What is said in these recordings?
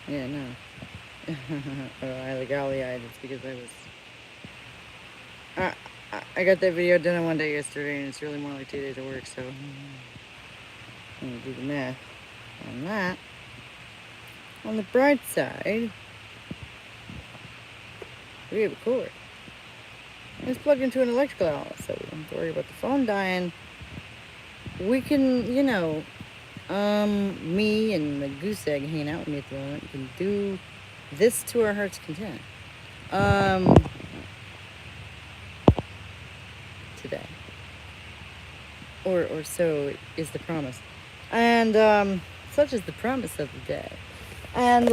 Yeah, no. I like ollie-eyed. It's because I, I got that video done in one day yesterday, and it's really more like 2 days of work, so I'm gonna do the math on that. On the bright side, we have a cord. It's plugged into an electrical outlet, so we don't have to worry about the phone dying. We can, me and the goose egg hanging out with me at the moment can do this to our heart's content. Today. Or so is the promise. And, such is the promise of the day. And,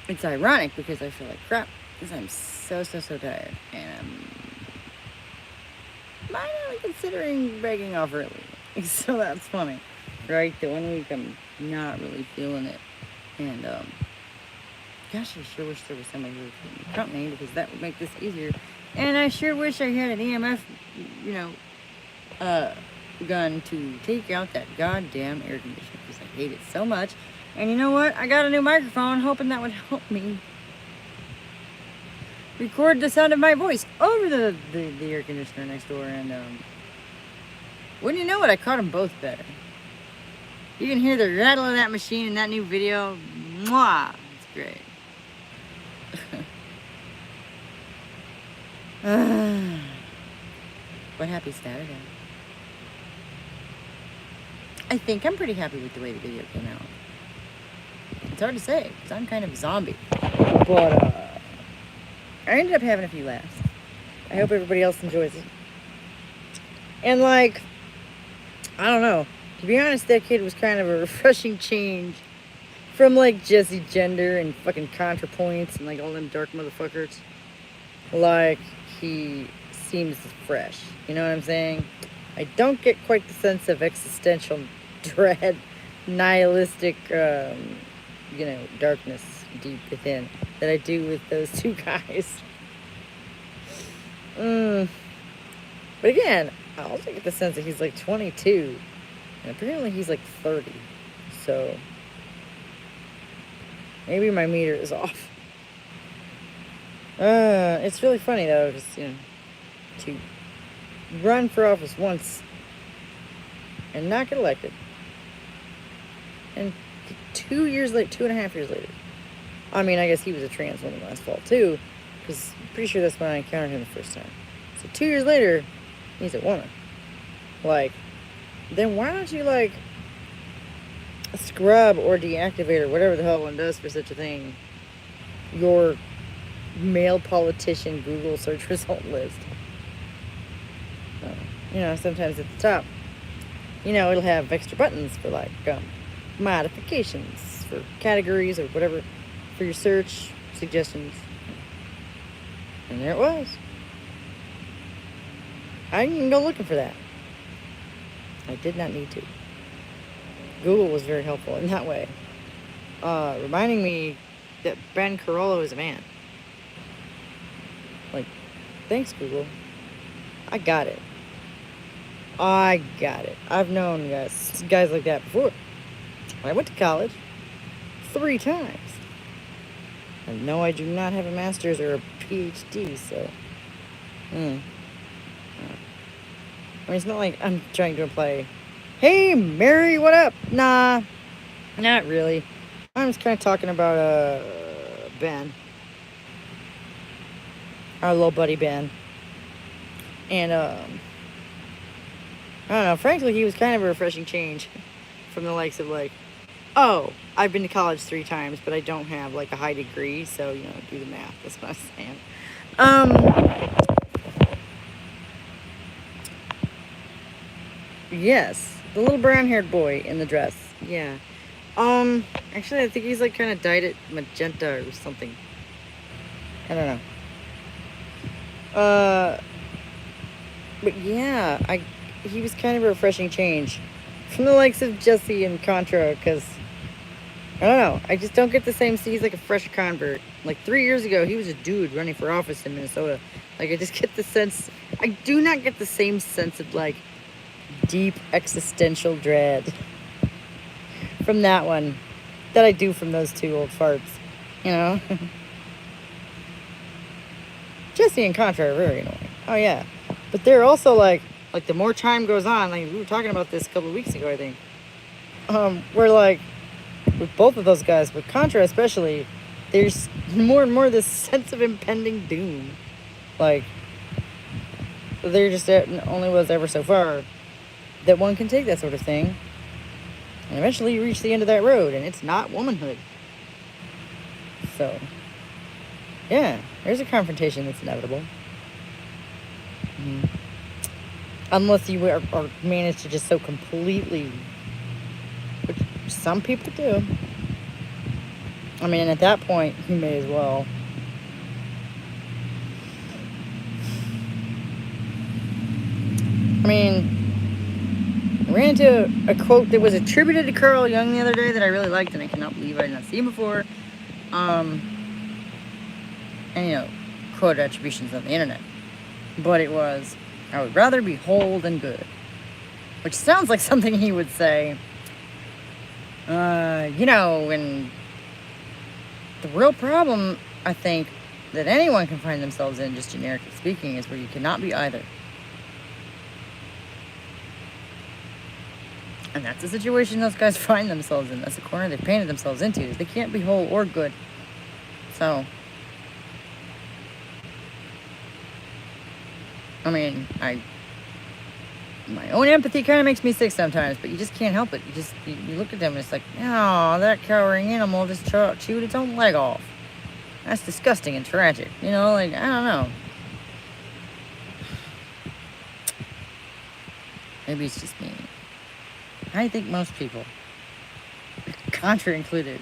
it's ironic because I feel like crap because I'm so tired. And I'm finally considering begging off early. So that's funny. Right? The 1 week I'm not really feeling it. And, gosh, I sure wish there was somebody who would cut me because that would make this easier. And I sure wish I had an EMF, gun to take out that goddamn air conditioner because I hate it so much. And you know what? I got a new microphone hoping that would help me record the sound of my voice over the air conditioner next door. And wouldn't you know it, I caught them both better. You can hear the rattle of that machine in that new video. Mwah! It's great. But happy Saturday. I think I'm pretty happy with the way the video came out. It's hard to say, because I'm kind of a zombie. But, I ended up having a few laughs. I hope everybody else enjoys it. And, I don't know. To be honest, that kid was kind of a refreshing change from, Jesse Gender and fucking ContraPoints and, all them dark motherfuckers. He seems fresh. You know what I'm saying? I don't get quite the sense of existential dread, nihilistic, darkness deep within that I do with those two guys. But again, I also get the sense that he's 22, and apparently he's 30. So maybe my meter is off. It's really funny though, just to run for office once and not get elected, and 2.5 years later. I mean, I guess he was a trans woman last fall too, because I'm pretty sure that's when I encountered him the first time. So 2 years later, he's a woman. Then why don't you scrub or deactivate or whatever the hell one does for such a thing your male politician Google search result list? Sometimes at the top, it'll have extra buttons for modifications for categories or whatever for your search suggestions. And there it was. I didn't even go looking for that. I did not need to. Google was very helpful in that way. Reminding me that Ben Carollo is a man. Thanks, Google. I got it. I've known guys like that before. I went to college 3 times. And no, I do not have a master's or a PhD, so... I mean, it's not like I'm trying to imply, hey, Mary, what up? Nah, not really. I'm just kind of talking about, Ben. Our little buddy Ben. And, I don't know, frankly, he was kind of a refreshing change from the likes of, oh, I've been to college 3 times, but I don't have, a high degree, so, do the math. That's what I'm saying. Yes, the little brown-haired boy in the dress. Yeah. Actually, I think he's, kind of dyed it magenta or something. I don't know. But yeah, he was kind of a refreshing change from the likes of Jesse and Contra, because, I don't know, I just don't get the same, he's a fresh convert. 3 years ago, he was a dude running for office in Minnesota. I just get the sense, I do not get the same sense of, deep existential dread from that one that I do from those two old farts, you know? Jesse and Contra are very annoying. Oh, yeah. But they're also like the more time goes on, like we were talking about this a couple of weeks ago, I think. We're like, with both of those guys, with Contra especially, there's more and more this sense of impending doom. Like, there just only was ever so far that one can take that sort of thing. And eventually you reach the end of that road, and it's not womanhood. So, yeah, there's a confrontation that's inevitable. Unless you are managed to just so completely, which some people do. I mean, at that point, you may as well. I mean, I ran into a quote that was attributed to Carl Jung the other day that I really liked, and I cannot believe I did not see him before. And, you know, quote attributions on the internet. But it was, I would rather be whole than good. Which sounds like something he would say. You know, and the real problem, I think, that anyone can find themselves in, just generically speaking, is where you cannot be either. And that's the situation those guys find themselves in. That's the corner they've painted themselves into. Is they can't be whole or good. So, I mean, my own empathy kind of makes me sick sometimes, but you just can't help it. You look at them and it's like, oh, that cowering animal just chewed its own leg off. That's disgusting and tragic. You know, like, I don't know. Maybe it's just me. I think most people, Contra included,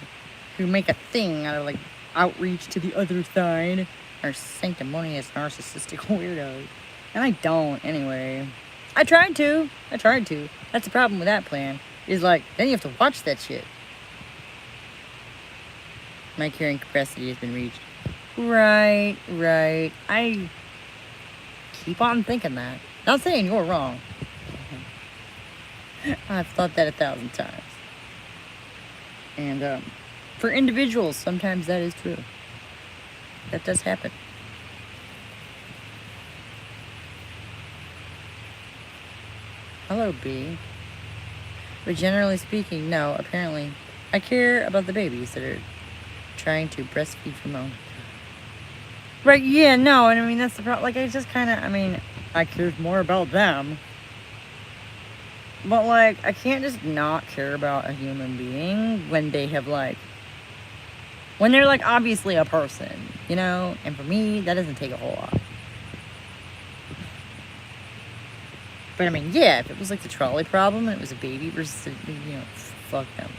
who make a thing out of, like, outreach to the other side are sanctimonious, narcissistic weirdos. And I don't, anyway. I tried to. That's the problem with that plan. Is like, then you have to watch that shit. My carrying capacity has been reached. Right. I keep on thinking that. Not saying you're wrong. I've thought that 1,000 times. And for individuals, sometimes that is true. That does happen. Hello, B. But generally speaking, no, apparently, I care about the babies that are trying to breastfeed from home. Right, yeah, no, and I mean, that's the problem. Like, I just kind of, I mean, I care more about them. But, like, I can't just not care about a human being when they have, like, when they're, like, obviously a person, you know? And for me, that doesn't take a whole lot. But, I mean, yeah, if it was, like, the trolley problem and it was a baby versus, you know, fuck them.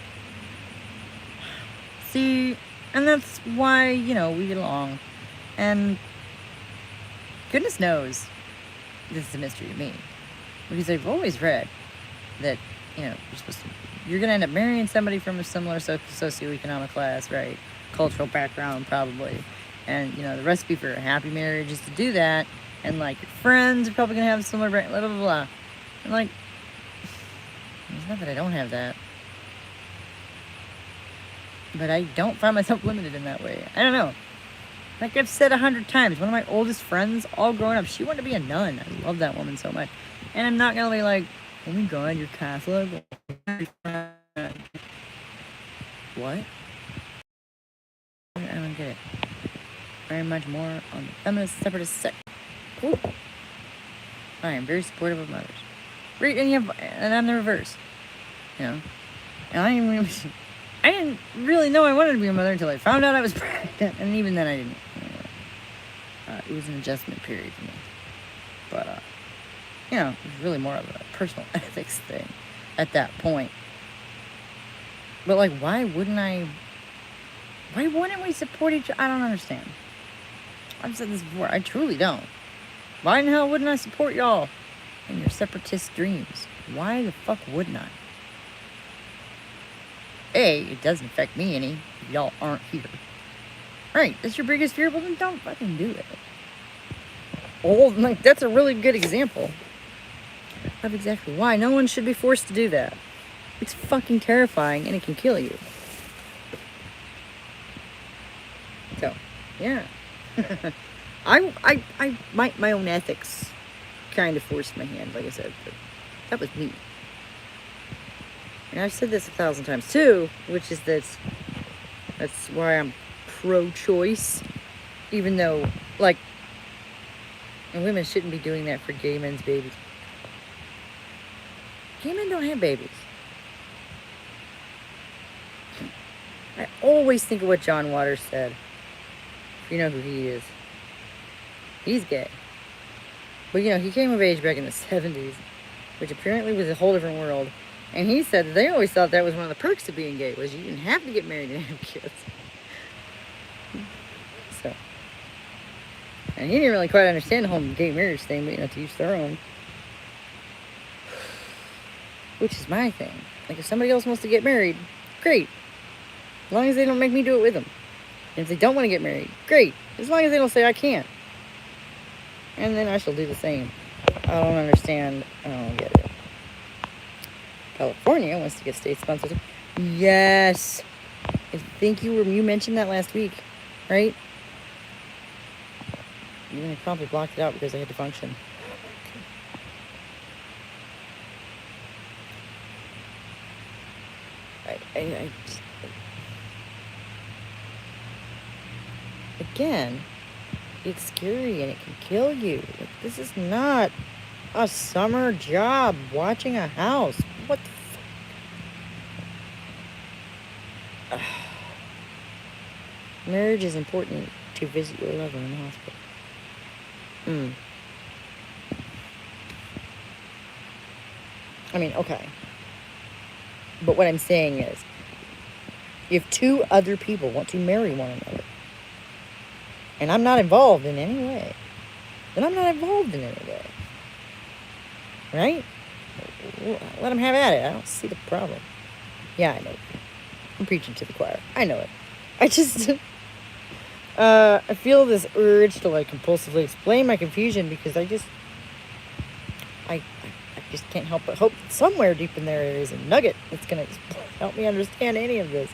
See, and that's why, you know, we get along. And goodness knows this is a mystery to me. Because I've always read that, you know, you're going to end up marrying somebody from a similar socioeconomic class, right? Cultural background, probably. And, you know, the recipe for a happy marriage is to do that. And, like, your friends are probably going to have similar, blah, blah, blah, blah. And, like, it's not that I don't have that. But I don't find myself limited in that way. I don't know. Like I've said 100 times, one of my oldest friends, all growing up, she wanted to be a nun. I love that woman so much. And I'm not going to be like, oh my God, you're Catholic. What? I don't get it. Very much more on the feminist separatist sect. Ooh. I am very supportive of mothers. And I'm the reverse. You know? And I didn't really know I wanted to be a mother until I found out I was pregnant. And even then I didn't. It was an adjustment period for me. But, you know, it was really more of a personal ethics thing at that point. But, like, why wouldn't we support each other? I don't understand. I've said this before. I truly don't. Why in hell wouldn't I support y'all in your separatist dreams? Why the fuck wouldn't I? A, it doesn't affect me any if y'all aren't here. Right, that's your biggest fear? Well, then don't fucking do it. Oh, like, that's a really good example of exactly why no one should be forced to do that. It's fucking terrifying, and it can kill you. So, yeah. My own ethics kind of forced my hand, like I said, but that was me. And I've said this 1,000 times too, which is that's why I'm pro-choice, even though, like, and women shouldn't be doing that for gay men's babies. Gay men don't have babies. I always think of what John Waters said. If you know who he is. He's gay. But, you know, he came of age back in the 70s, which apparently was a whole different world. And he said that they always thought that was one of the perks of being gay, was you didn't have to get married and have kids. So. And he didn't really quite understand the whole gay marriage thing, but, you know, to each their own. Which is my thing. Like, if somebody else wants to get married, great. As long as they don't make me do it with them. And if they don't want to get married, great. As long as they don't say I can't. And then I shall do the same. I don't understand. I don't get it. California wants to get state sponsored. Yes. I think you mentioned that last week, right? You then probably blocked it out because I had to function. Again, it's scary and it can kill you. Like, this is not a summer job watching a house. What the fuck? Marriage is important to visit your lover in the hospital. I mean, okay. But what I'm saying is, if two other people want to marry one another, and I'm not involved in any way, then I'm not involved in any way. Right? Let them have at it. I don't see the problem. Yeah, I know. I'm preaching to the choir. I know it. I just... I feel this urge to, like, compulsively explain my confusion because I just can't help but hope that somewhere deep in there is a nugget that's going to help me understand any of this.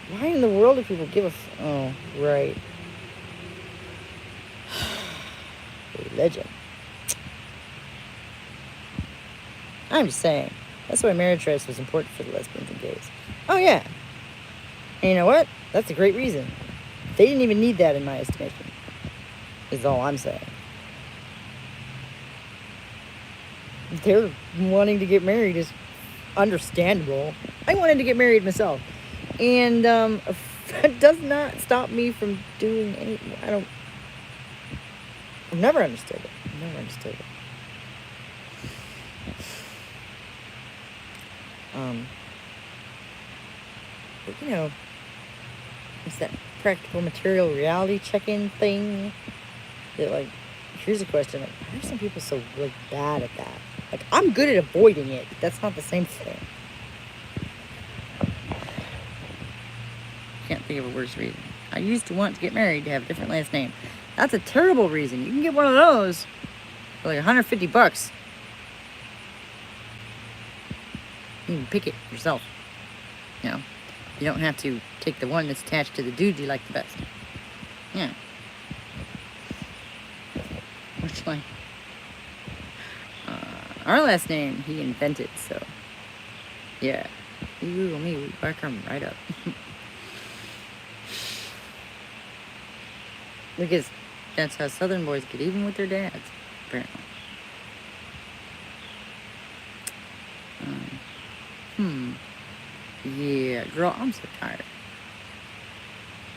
Why in the world do people give a... Oh, right. Religion. I'm just saying. That's why marriage rights was important for the lesbians and gays. Oh, yeah. And you know what? That's a great reason. They didn't even need that in my estimation. Is all I'm saying. They're wanting to get married is understandable. I wanted to get married myself. And it does not stop me from doing anything. I've never understood it. But, you know, it's that practical material reality check-in thing that, like, here's a question. Like, why are some people so, like, bad at that? Like, I'm good at avoiding it, but that's not the same thing. Can't think of a worse reason. I used to want to get married to have a different last name. That's a terrible reason. You can get one of those for like $150. You can pick it yourself. You know, you don't have to take the one that's attached to the dude you like the best. Yeah. Which one? Our last name he invented, so yeah. You Google me, we back him right up. Because that's how Southern boys get even with their dads, apparently. Yeah, girl, I'm so tired.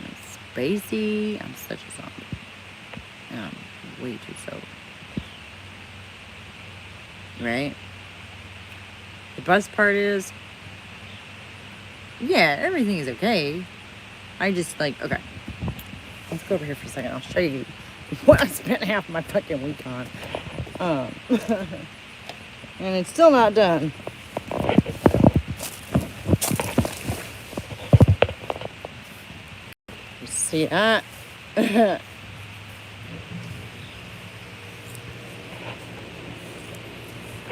I'm spacey. I'm such a zombie. And I'm way too sober. Right? The best part is, yeah, everything is okay. I just, like, okay. Let's go over here for a second. I'll show you what I spent half my fucking week on. And it's still not done. You see that?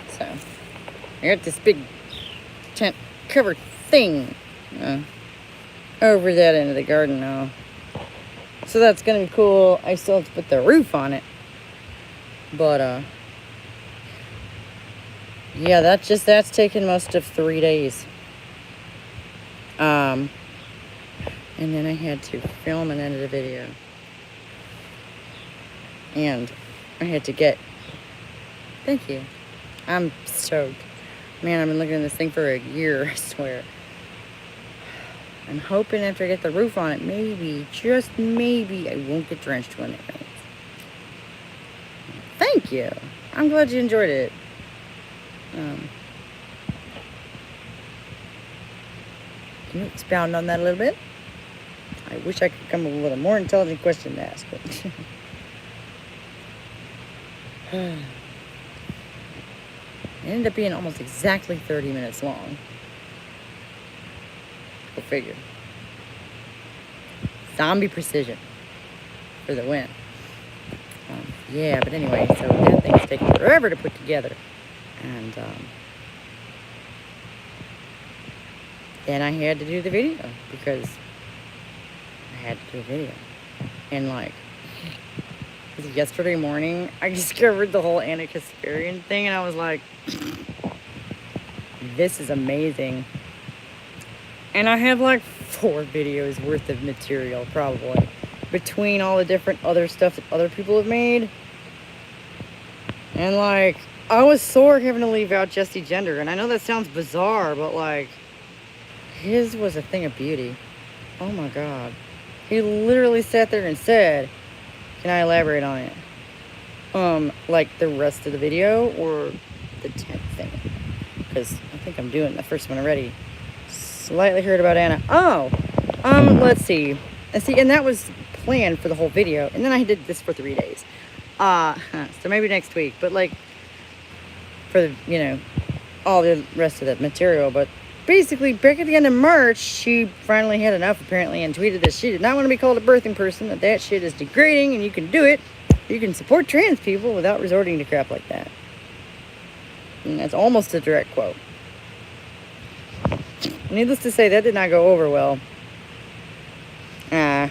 So, I got this big tent covered thing over that end of the garden now. So that's going to be cool. I still have to put the roof on it. But, yeah, that's taken most of 3 days. And then I had to film and edit a video. And I had to get... Thank you. I'm stoked. Man, I've been looking at this thing for a year, I swear. I'm hoping after I get the roof on it, maybe, just maybe, I won't get drenched when it rains. Thank you. I'm glad you enjoyed it. Can you expound on that a little bit? I wish I could come up with a more intelligent question to ask. But it ended up being almost exactly 30 minutes long. Go figure. Zombie precision for the win. Yeah, but anyway, so that thing's taking forever to put together. And then I had to do the video because I had to do a video. And like, yesterday morning, I discovered the whole Anna Kasparian thing, and I was like, this is amazing. And I have like 4 videos worth of material, probably, between all the different other stuff that other people have made. And like, I was sore having to leave out Jesse Gender, and I know that sounds bizarre, but like, his was a thing of beauty. Oh my God. He literally sat there and said, can I elaborate on it? Like the rest of the video or the 10th thing? Because I think I'm doing the first one already. Slightly heard about Anna. Oh, let's see. And that was planned for the whole video. And then I did this for 3 days. So maybe next week. But like, for the, you know, all the rest of the material. But basically, back at the end of March, she finally had enough, apparently, and tweeted that she did not want to be called a birthing person, that shit is degrading, and you can do it. You can support trans people without resorting to crap like that. And that's almost a direct quote. Needless to say, that did not go over well. And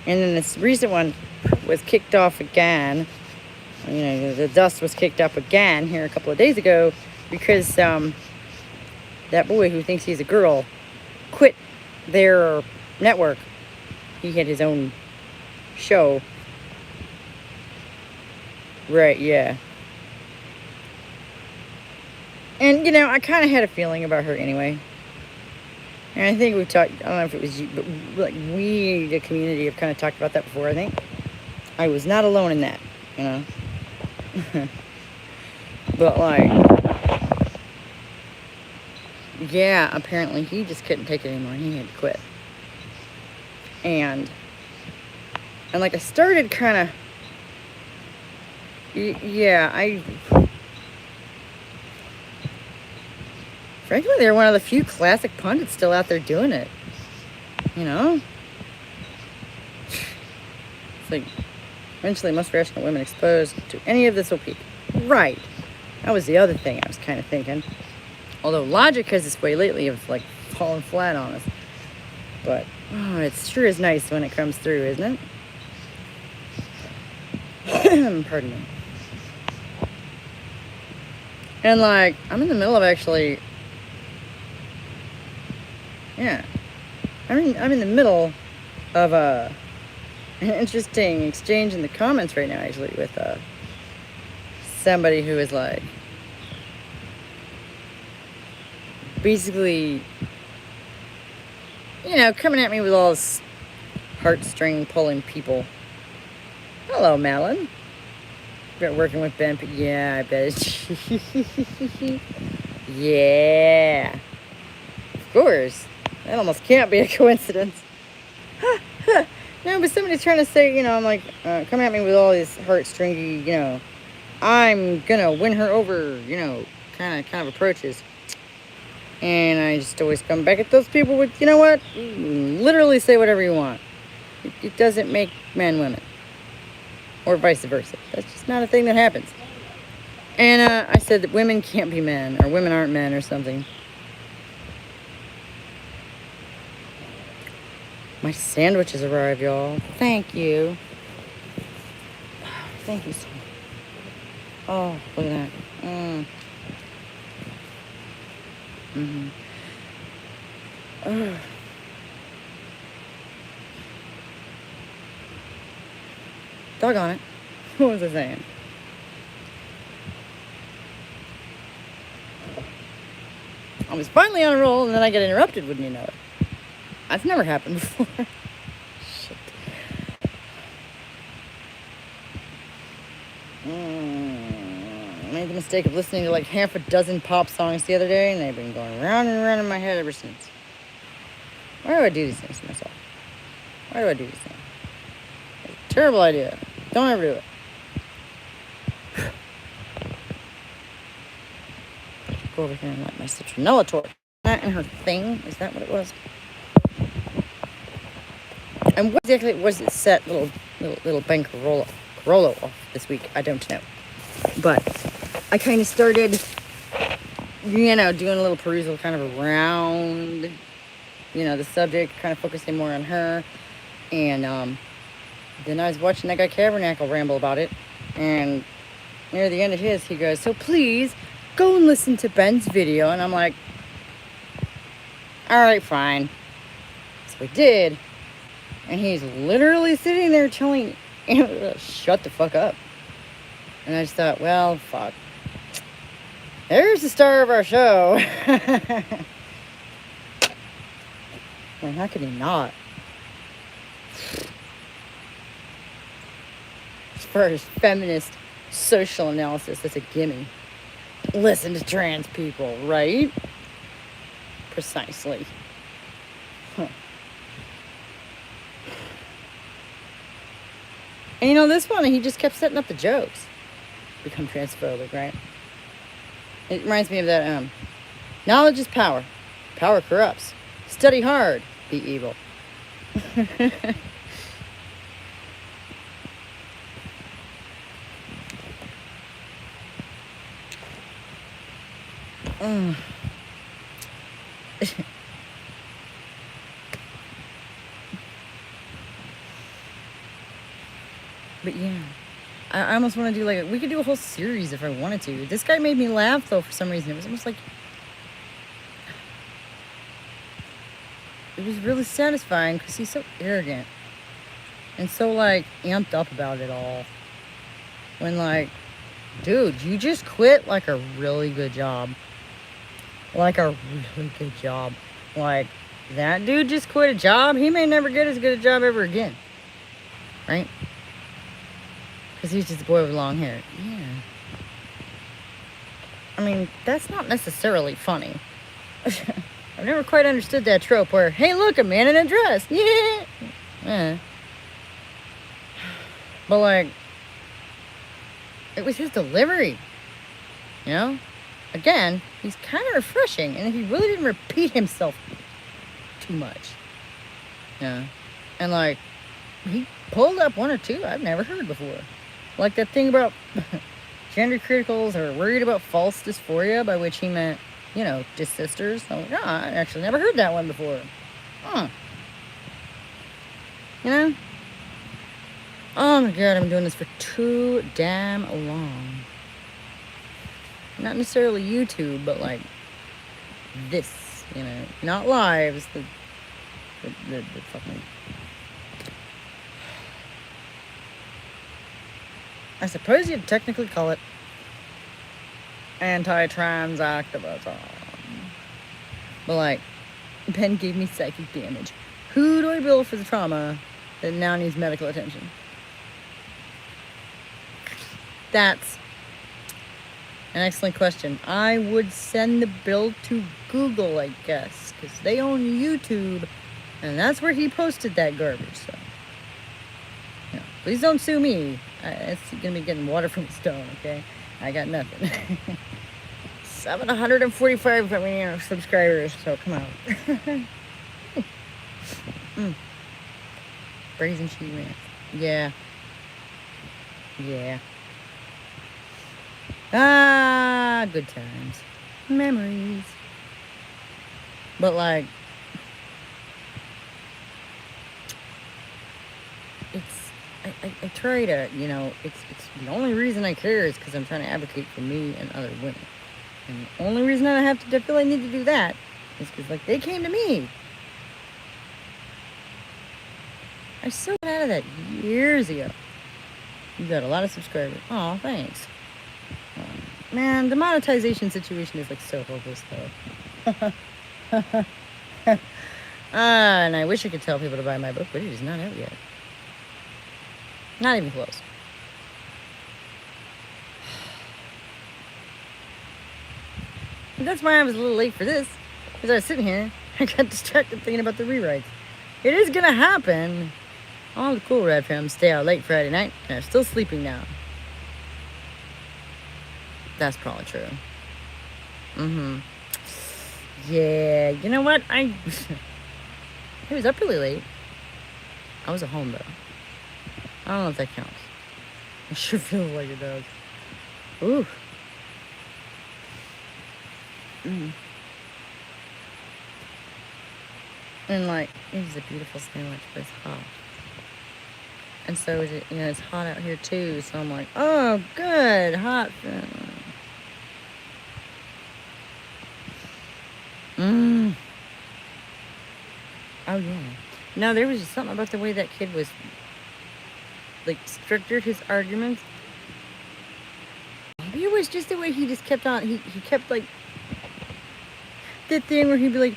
then this recent one was kicked off again. You know, the dust was kicked up again here a couple of days ago because that boy who thinks he's a girl quit their network. He had his own show. Right, yeah. And, you know, I kind of had a feeling about her anyway. And I think we've talked, I don't know if it was you, but like we, the community, have kind of talked about that before, I think. I was not alone in that, you know. But like, yeah, apparently he just couldn't take it anymore. He had to quit. And like I started kind of, yeah, frankly, they're one of the few classic pundits still out there doing it. You know? It's like, eventually most rational women exposed to any of this will peak. Right. That was the other thing I was kind of thinking. Although logic has this way lately of like falling flat on us. But, oh, it sure is nice when it comes through, isn't it? Pardon me. And like, I'm in the middle of actually... Yeah, I'm in the middle of an interesting exchange in the comments right now, actually, with somebody who is like, basically, you know, coming at me with all this heartstring pulling people. Hello, Malin. Been working with Ben, but yeah, I bet. Yeah, of course. That almost can't be a coincidence. No, but somebody's trying to say, you know, I'm like, come at me with all these heartstringy, you know, I'm gonna win her over, you know, kind of approaches. And I just always come back at those people with, you know what? Literally say whatever you want. It doesn't make men women. Or vice versa. That's just not a thing that happens. And I said that women can't be men, or women aren't men, or something. My sandwich has arrived, y'all. Thank you. Thank you so much. Oh, look at that. Oh. Doggone it. What was I saying? I was finally on a roll, and then I get interrupted, wouldn't you know it? That's never happened before. Shit. I made the mistake of listening to like half a dozen pop songs the other day, and they've been going round and round in my head ever since. Why do I do these things to myself? Why do I do these things? It's a terrible idea. Don't ever do it. Go over here and light my citronella torch. That and her thing. Is that what it was? And what exactly was it set little bank Corolla off this week? I don't know. But I kind of started, doing a little perusal kind of around, the subject, kind of focusing more on her. And then I was watching that guy Cavernacle ramble about it. And near the end of his, he goes, so please go and listen to Ben's video. And I'm like, all right, fine. So we did. And he's literally sitting there telling shut the fuck up. And I just thought, well, fuck. There's the star of our show. Well, how could he not? As far as feminist social analysis, that's a gimme. Listen to trans people, right? Precisely. Huh. And this one, he just kept setting up the jokes. Become transphobic, right? It reminds me of that, knowledge is power. Power corrupts. Study hard. Be evil. But yeah, I almost want to do we could do a whole series if I wanted to. This guy made me laugh though for some reason. It was almost like, it was really satisfying because he's so arrogant and so amped up about it all. When dude, you just quit a really good job. A really good job. That dude just quit a job. He may never get as good a job ever again. Right? Because he's just a boy with long hair. Yeah. I mean, that's not necessarily funny. I've never quite understood that trope where, hey, look, a man in a dress. Yeah. Yeah. But, it was his delivery. Again, he's kind of refreshing. And he really didn't repeat himself too much. Yeah. And, he pulled up one or two I've never heard before. That thing about gender criticals are worried about false dysphoria, by which he meant, just sisters. I'm like, oh, I actually never heard that one before. Huh. Oh my God, I've been doing this for too damn long. Not necessarily YouTube, but this, not lives. The fucking. I suppose you'd technically call it anti-trans activism. But Ben gave me psychic damage. Who do I bill for the trauma that now needs medical attention? That's an excellent question. I would send the bill to Google, I guess, because they own YouTube, and that's where he posted that garbage. So, please don't sue me. It's gonna be getting water from the stone, okay? I got nothing. 745 subscribers, so come on. Brazen cheese ranch. Yeah. Yeah. Ah, good times. Memories. But I try to, it's the only reason I care is because I'm trying to advocate for me and other women. And the only reason I feel I need to do that is because, like, they came to me. I so got out of that years ago. You got a lot of subscribers. Oh, thanks. Man, the monetization situation is, like, so hopeless, though. And I wish I could tell people to buy my book, but it is not out yet. Not even close. That's why I was a little late for this. Because I was sitting here, I got distracted thinking about the rewrites. It is going to happen. All the cool Rad fans stay out late Friday night and are still sleeping now. That's probably true. Yeah, you know what? I was up really late. I was at home, though. I don't know if that counts. It sure feels like it does. Ooh. And, like, it is a beautiful sandwich, but it's hot. And so, it's hot out here, too. So I'm like, oh, good, hot. Oh, yeah. No, there was just something about the way that kid was, like, structured his arguments. Maybe it was just the way he just kept on. He kept, like, the thing where he'd be like,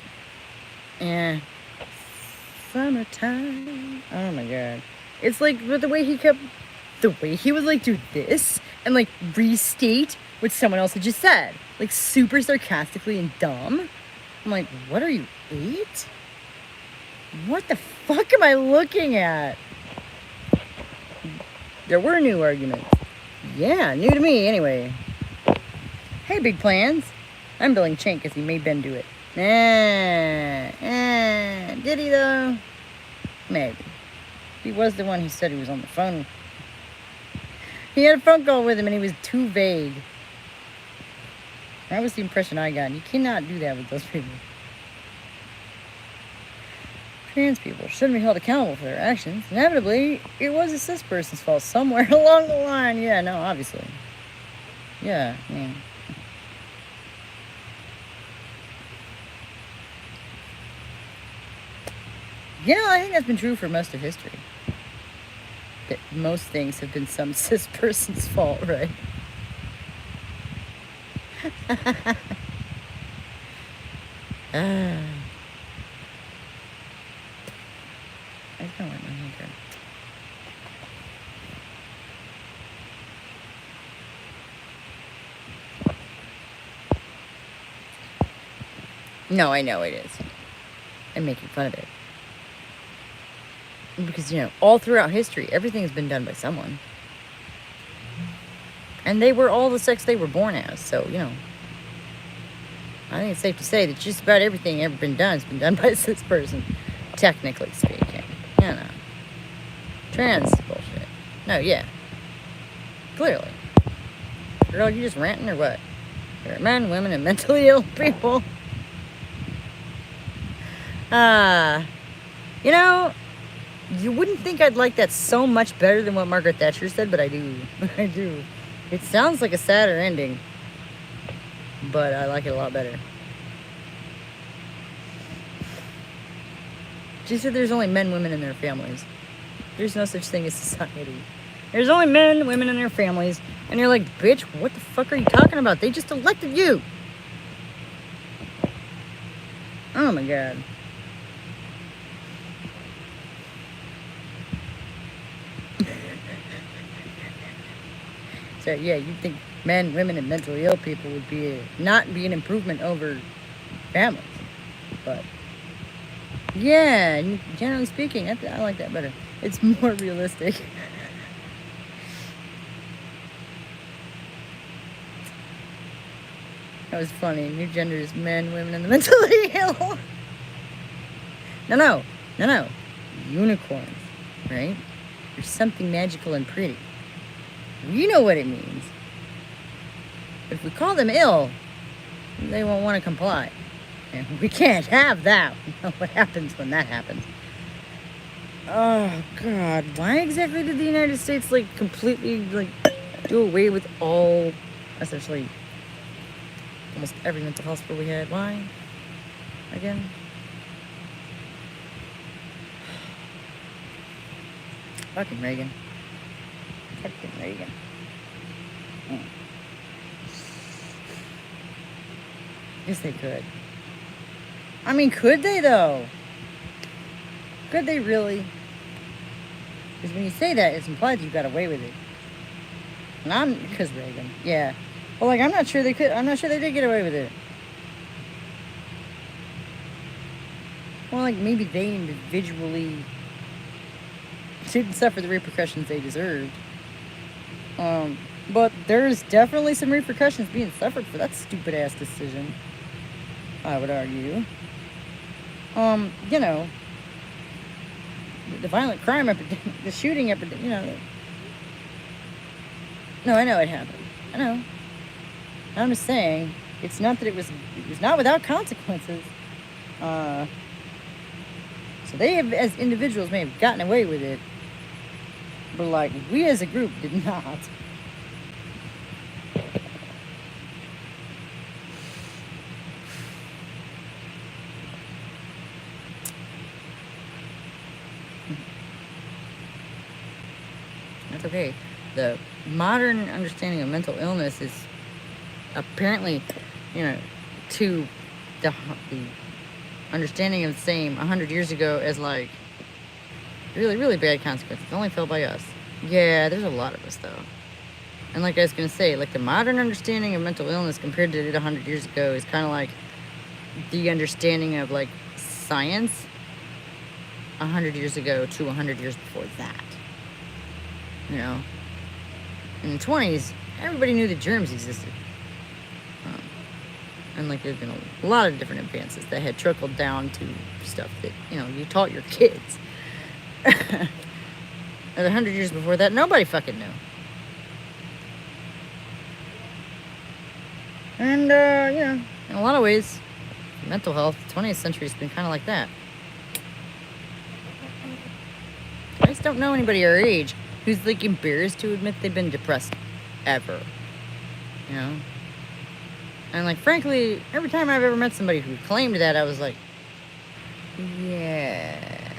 summertime. Oh, my God. It's like, with the way he would, like, do this and, like, restate what someone else had just said. Like, super sarcastically and dumb. I'm like, what are you, 8? What the fuck am I looking at? There were new arguments. Yeah, new to me, anyway. Hey, big plans. I'm billing Chink because he made Ben do it. Did he, though? Maybe. He was the one who said he was on the phone. He had a phone call with him and he was too vague. That was the impression I got. You cannot do that with those people. Trans people shouldn't be held accountable for their actions. Inevitably, it was a cis person's fault somewhere along the line. Yeah, no, obviously. Yeah, man. I think that's been true for most of history. That most things have been some cis person's fault, right? I don't like my haircut. No, I know it is. I'm making fun of it. Because, all throughout history, everything has been done by someone. And they were all the sex they were born as, so, I think it's safe to say that just about everything ever been done has been done by a cis person, technically speaking. Trans bullshit. No, yeah. Clearly. Girl, you just ranting or what? There are men, women, and mentally ill people. You wouldn't think I'd like that so much better than what Margaret Thatcher said, but I do. I do. It sounds like a sadder ending, but I like it a lot better. She said there's only men, women, and their families. There's no such thing as society. There's only men, women, and their families. And you're like, bitch, what the fuck are you talking about? They just elected you. Oh my God. So yeah, you'd think men, women, and mentally ill people would not be an improvement over families. But yeah, generally speaking, I like that better. It's more realistic. That was funny. New gender is men, women, and the mentally ill. No. Unicorns, right? There's something magical and pretty. You know what it means. But if we call them ill, they won't want to comply. And we can't have that. We know what happens when that happens. Oh, God. Why exactly did the United States, like, completely, like, do away with all, essentially, almost every mental hospital we had? Why? Again? Fucking Reagan. Fucking Reagan. Mm. Yes, they could. I mean, could they, though? Could they really? Because when you say that, it's implied you got away with it. And because Reagan. Yeah. Well, like, I'm not sure they could. I'm not sure they did get away with it. Well, like, maybe they individually didn't suffer the repercussions they deserved. But there's definitely some repercussions being suffered for that stupid ass decision, I would argue. You know, the violent crime epidemic, the shooting epidemic, you know. No, I know it happened. I know. I'm just saying, it's not that it was not without consequences. So they have, as individuals, may have gotten away with it, but like we as a group did not. That's okay. The modern understanding of mental illness is apparently, you know, to the understanding of the same 100 years ago as like really, really bad consequences. It only felt by us. Yeah, there's a lot of us though. And like I was gonna say, like the modern understanding of mental illness compared to 100 years ago is kind of like the understanding of like science 100 years ago to 100 years before that. You know, in the 20s, everybody knew that germs existed. And like there's been a lot of different advances that had trickled down to stuff that, you know, you taught your kids. And 100 years before that, nobody fucking knew. And, you know, in a lot of ways, mental health, the 20th century has been kind of like that. I just don't know anybody our age who's, like, embarrassed to admit they've been depressed ever. You know? And, like, frankly, every time I've ever met somebody who claimed that, I was like, yeah.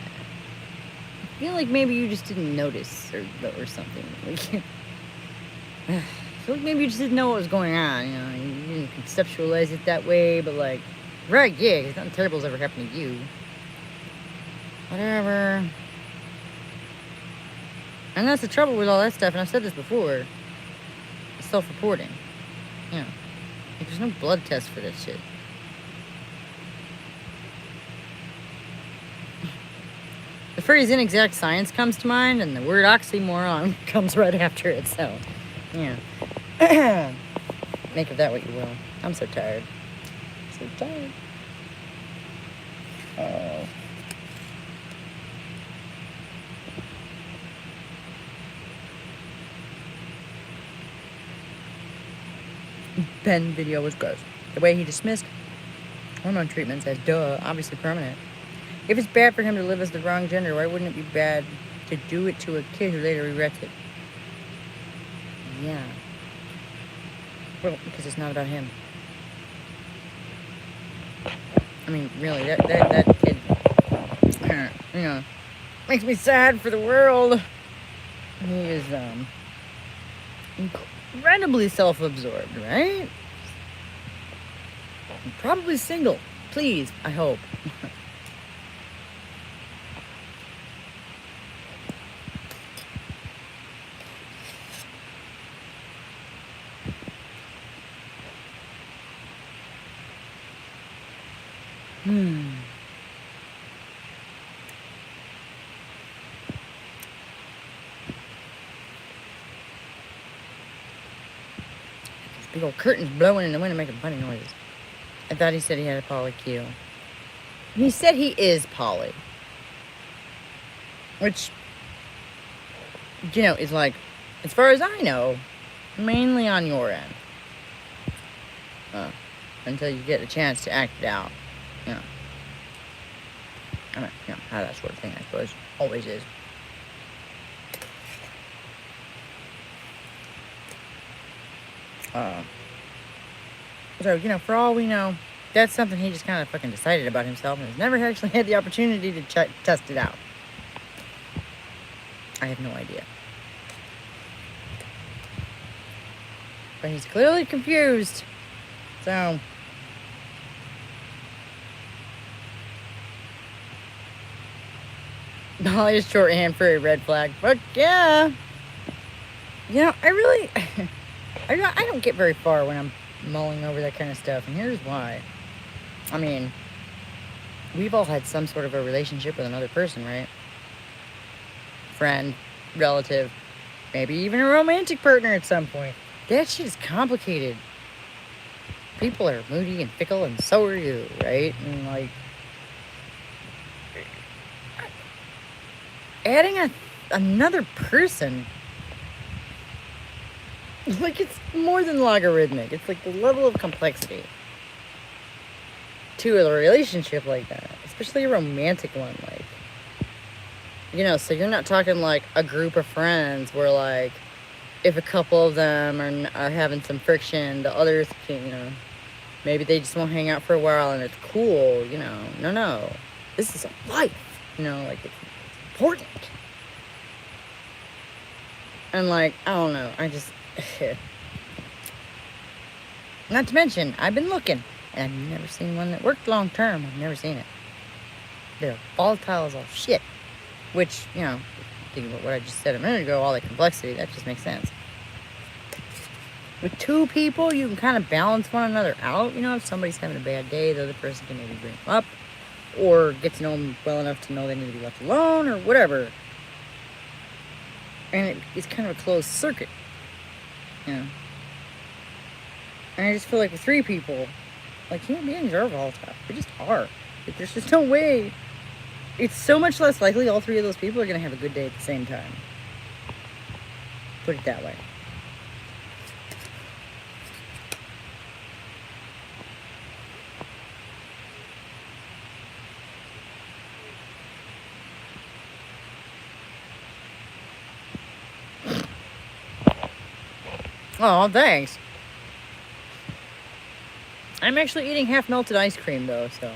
I feel like maybe you just didn't notice or something. Like, I feel like maybe you just didn't know what was going on, you know? You didn't conceptualize it that way, but, like, right, yeah, because nothing terrible's ever happened to you. Whatever. And that's the trouble with all that stuff, and I've said this before. It's self-reporting. You know, like, there's no blood test for that shit. The phrase inexact science comes to mind, and the word oxymoron comes right after it, so, yeah. Make of that what you will. I'm so tired. So tired. Oh. Ben video was gross. The way he dismissed hormone treatments as obviously permanent. If it's bad for him to live as the wrong gender, why wouldn't it be bad to do it to a kid who later regrets it? Yeah. Well, because it's not about him. I mean, really, that kid, you know, makes me sad for the world. He is, incredibly self-absorbed, right? And probably single. Please, I hope. Big old curtains blowing in the wind and making funny noises. I thought he said he had a polycule. He said he is poly. Which, you know, is like, as far as I know, mainly on your end. Until you get a chance to act it out. You know. I mean, how that sort of thing, I suppose, always is. So, for all we know, that's something he just kind of fucking decided about himself and has never actually had the opportunity to test it out. I have no idea. But he's clearly confused. So... Molly is shorthand for a red flag. Fuck yeah! I really... I don't get very far when I'm mulling over that kind of stuff, and here's why. I mean, we've all had some sort of a relationship with another person, right? Friend, relative, maybe even a romantic partner at some point. That shit is complicated. People are moody and fickle, and so are you, right? And, like... adding another person... like, it's more than logarithmic. It's like the level of complexity to a relationship like that, especially a romantic one. Like, so you're not talking like a group of friends where, like, if a couple of them are having some friction, the others can, maybe they just won't hang out for a while and it's cool. No, this is a life. Like, it's important. And, like, I don't know, I just... Not to mention, I've been looking, and I've never seen one that worked long term. I've never seen it. They're volatile as all shit. Which, thinking about what I just said a minute ago, all that complexity, that just makes sense. With two people, you can kind of balance one another out. If somebody's having a bad day, the other person can maybe bring them up, or get to know them well enough to know they need to be left alone, or whatever. And it's kind of a closed circuit. And I just feel like with three people, like, human beings are volatile. They just are. Like, there's just no way. It's so much less likely all three of those people are going to have a good day at the same time. Put it that way. Oh, thanks. I'm actually eating half melted ice cream, though, so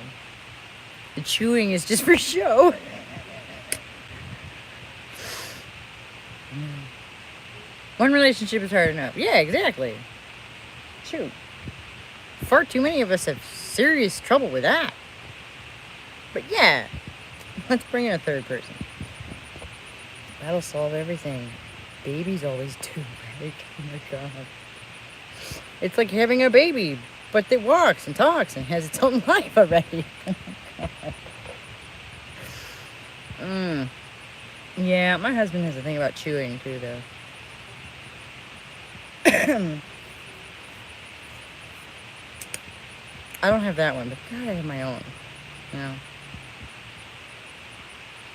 the chewing is just for show. One relationship is hard enough. Yeah, exactly. Shoot. Far too many of us have serious trouble with that. But yeah, let's bring in a third person. That'll solve everything. Babies always do, right? Oh my god. It's like having a baby, but that walks and talks and has its own life already. Oh my god. Yeah, my husband has a thing about chewing too, though. I don't have that one, but God, I have my own.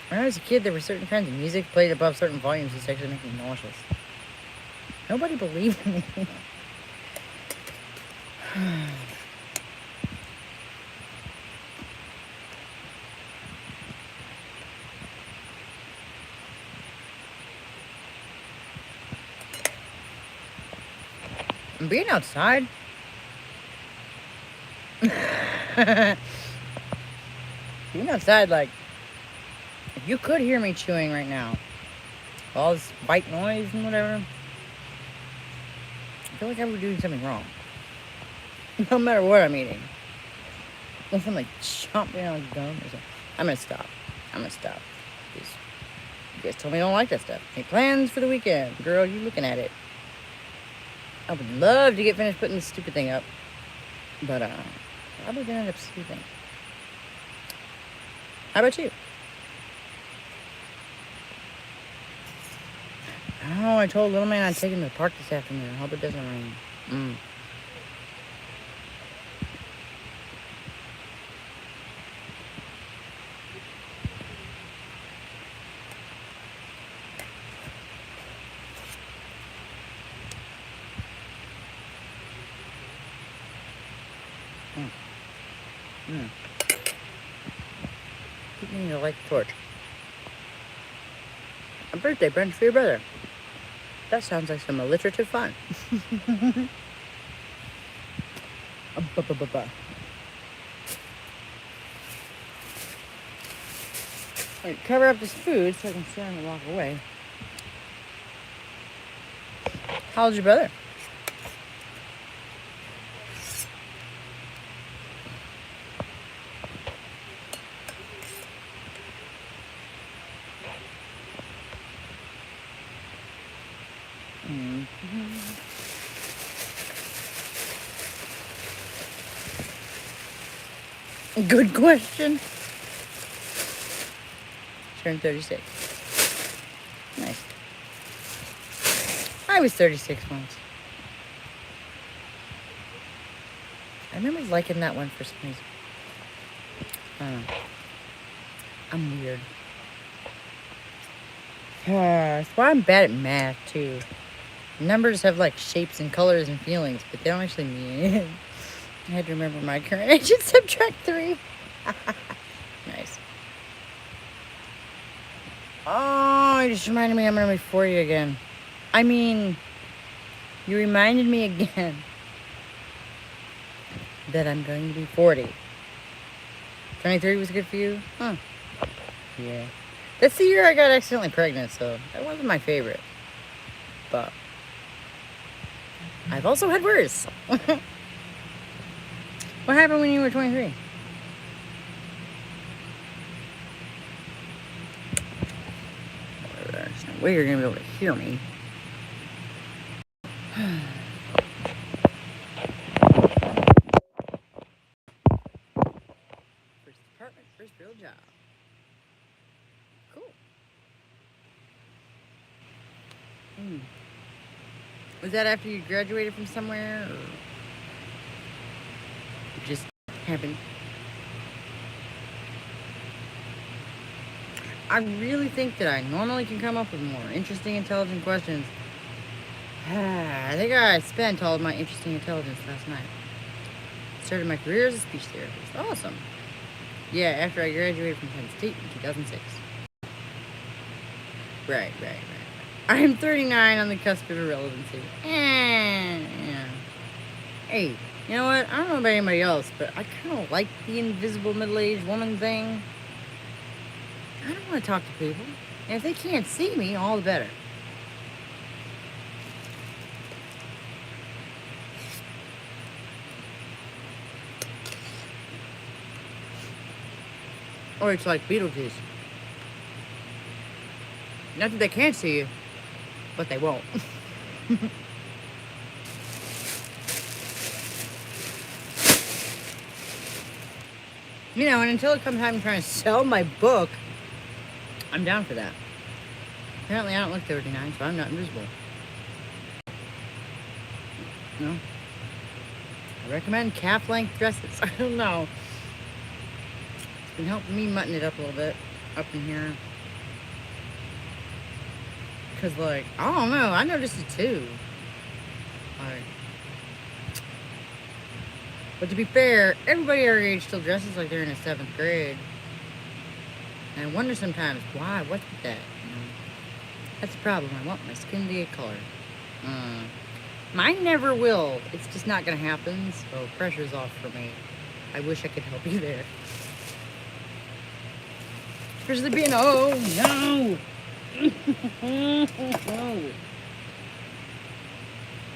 When I was a kid, there were certain kinds of music played above certain volumes that actually make me nauseous. Nobody believed me. And being outside. Being outside, like, if you could hear me chewing right now, all this white noise and whatever, I feel like I would be doing something wrong. No matter what I'm eating. Unless I'm like chomping on gum or something. I'm gonna stop. Because you guys told me I don't like that stuff. Any plans for the weekend? Girl, you looking at it. I would love to get finished putting this stupid thing up. But, probably gonna end up sleeping. How about you? Oh, I told little man I'd take him to the park this afternoon. I hope it doesn't rain. Keep You need to light the torch. A birthday brunch for your brother. That sounds like some alliterative fun. Alright, cover up this food so I can sit down and walk away. How old's your brother? Good question. Turned 36. Nice. I was 36 once. I remember liking that one for some reason. I don't know. I'm weird. That's why I'm bad at math, too. Numbers have, like, shapes and colors and feelings, but they don't actually mean anything. I had to remember my current age and subtract 3. Nice. Oh, you just reminded me I'm going to be 40 again. I mean, you reminded me again that I'm going to be 40. 23 was good for you? Huh. Yeah. That's the year I got accidentally pregnant, so that wasn't my favorite. But I've also had worse. What happened when you were 23? There's no way you're going to be able to hear me. First apartment, first real job. Cool. Was that after you graduated from somewhere, or it just happened? I really think that I normally can come up with more interesting, intelligent questions. I think I spent all of my interesting intelligence last night. Started my career as a speech therapist. Awesome. Yeah, after I graduated from Penn State in 2006. Right. I am 39 on the cusp of irrelevancy. Yeah. Hey, you know what? I don't know about anybody else, but I kind of like the invisible middle-aged woman thing. I don't want to talk to people. And if they can't see me, all the better. Or it's like Beetlejuice. Not that they can't see you, but they won't. You know, and until it comes time trying to sell my book, I'm down for that. Apparently I don't look 39, so I'm not invisible. No. I recommend calf-length dresses. I don't know. It's been helping me mutton it up a little bit up in here. Because, like, I don't know. I noticed it, too. Like, but to be fair, everybody our age still dresses like they're in the 7th grade. And I wonder sometimes, why? What's with that? You know? That's the problem. I want my skin to get colored. Mine never will. It's just not going to happen, so pressure's off for me. I wish I could help you there. Especially being, oh, no! No.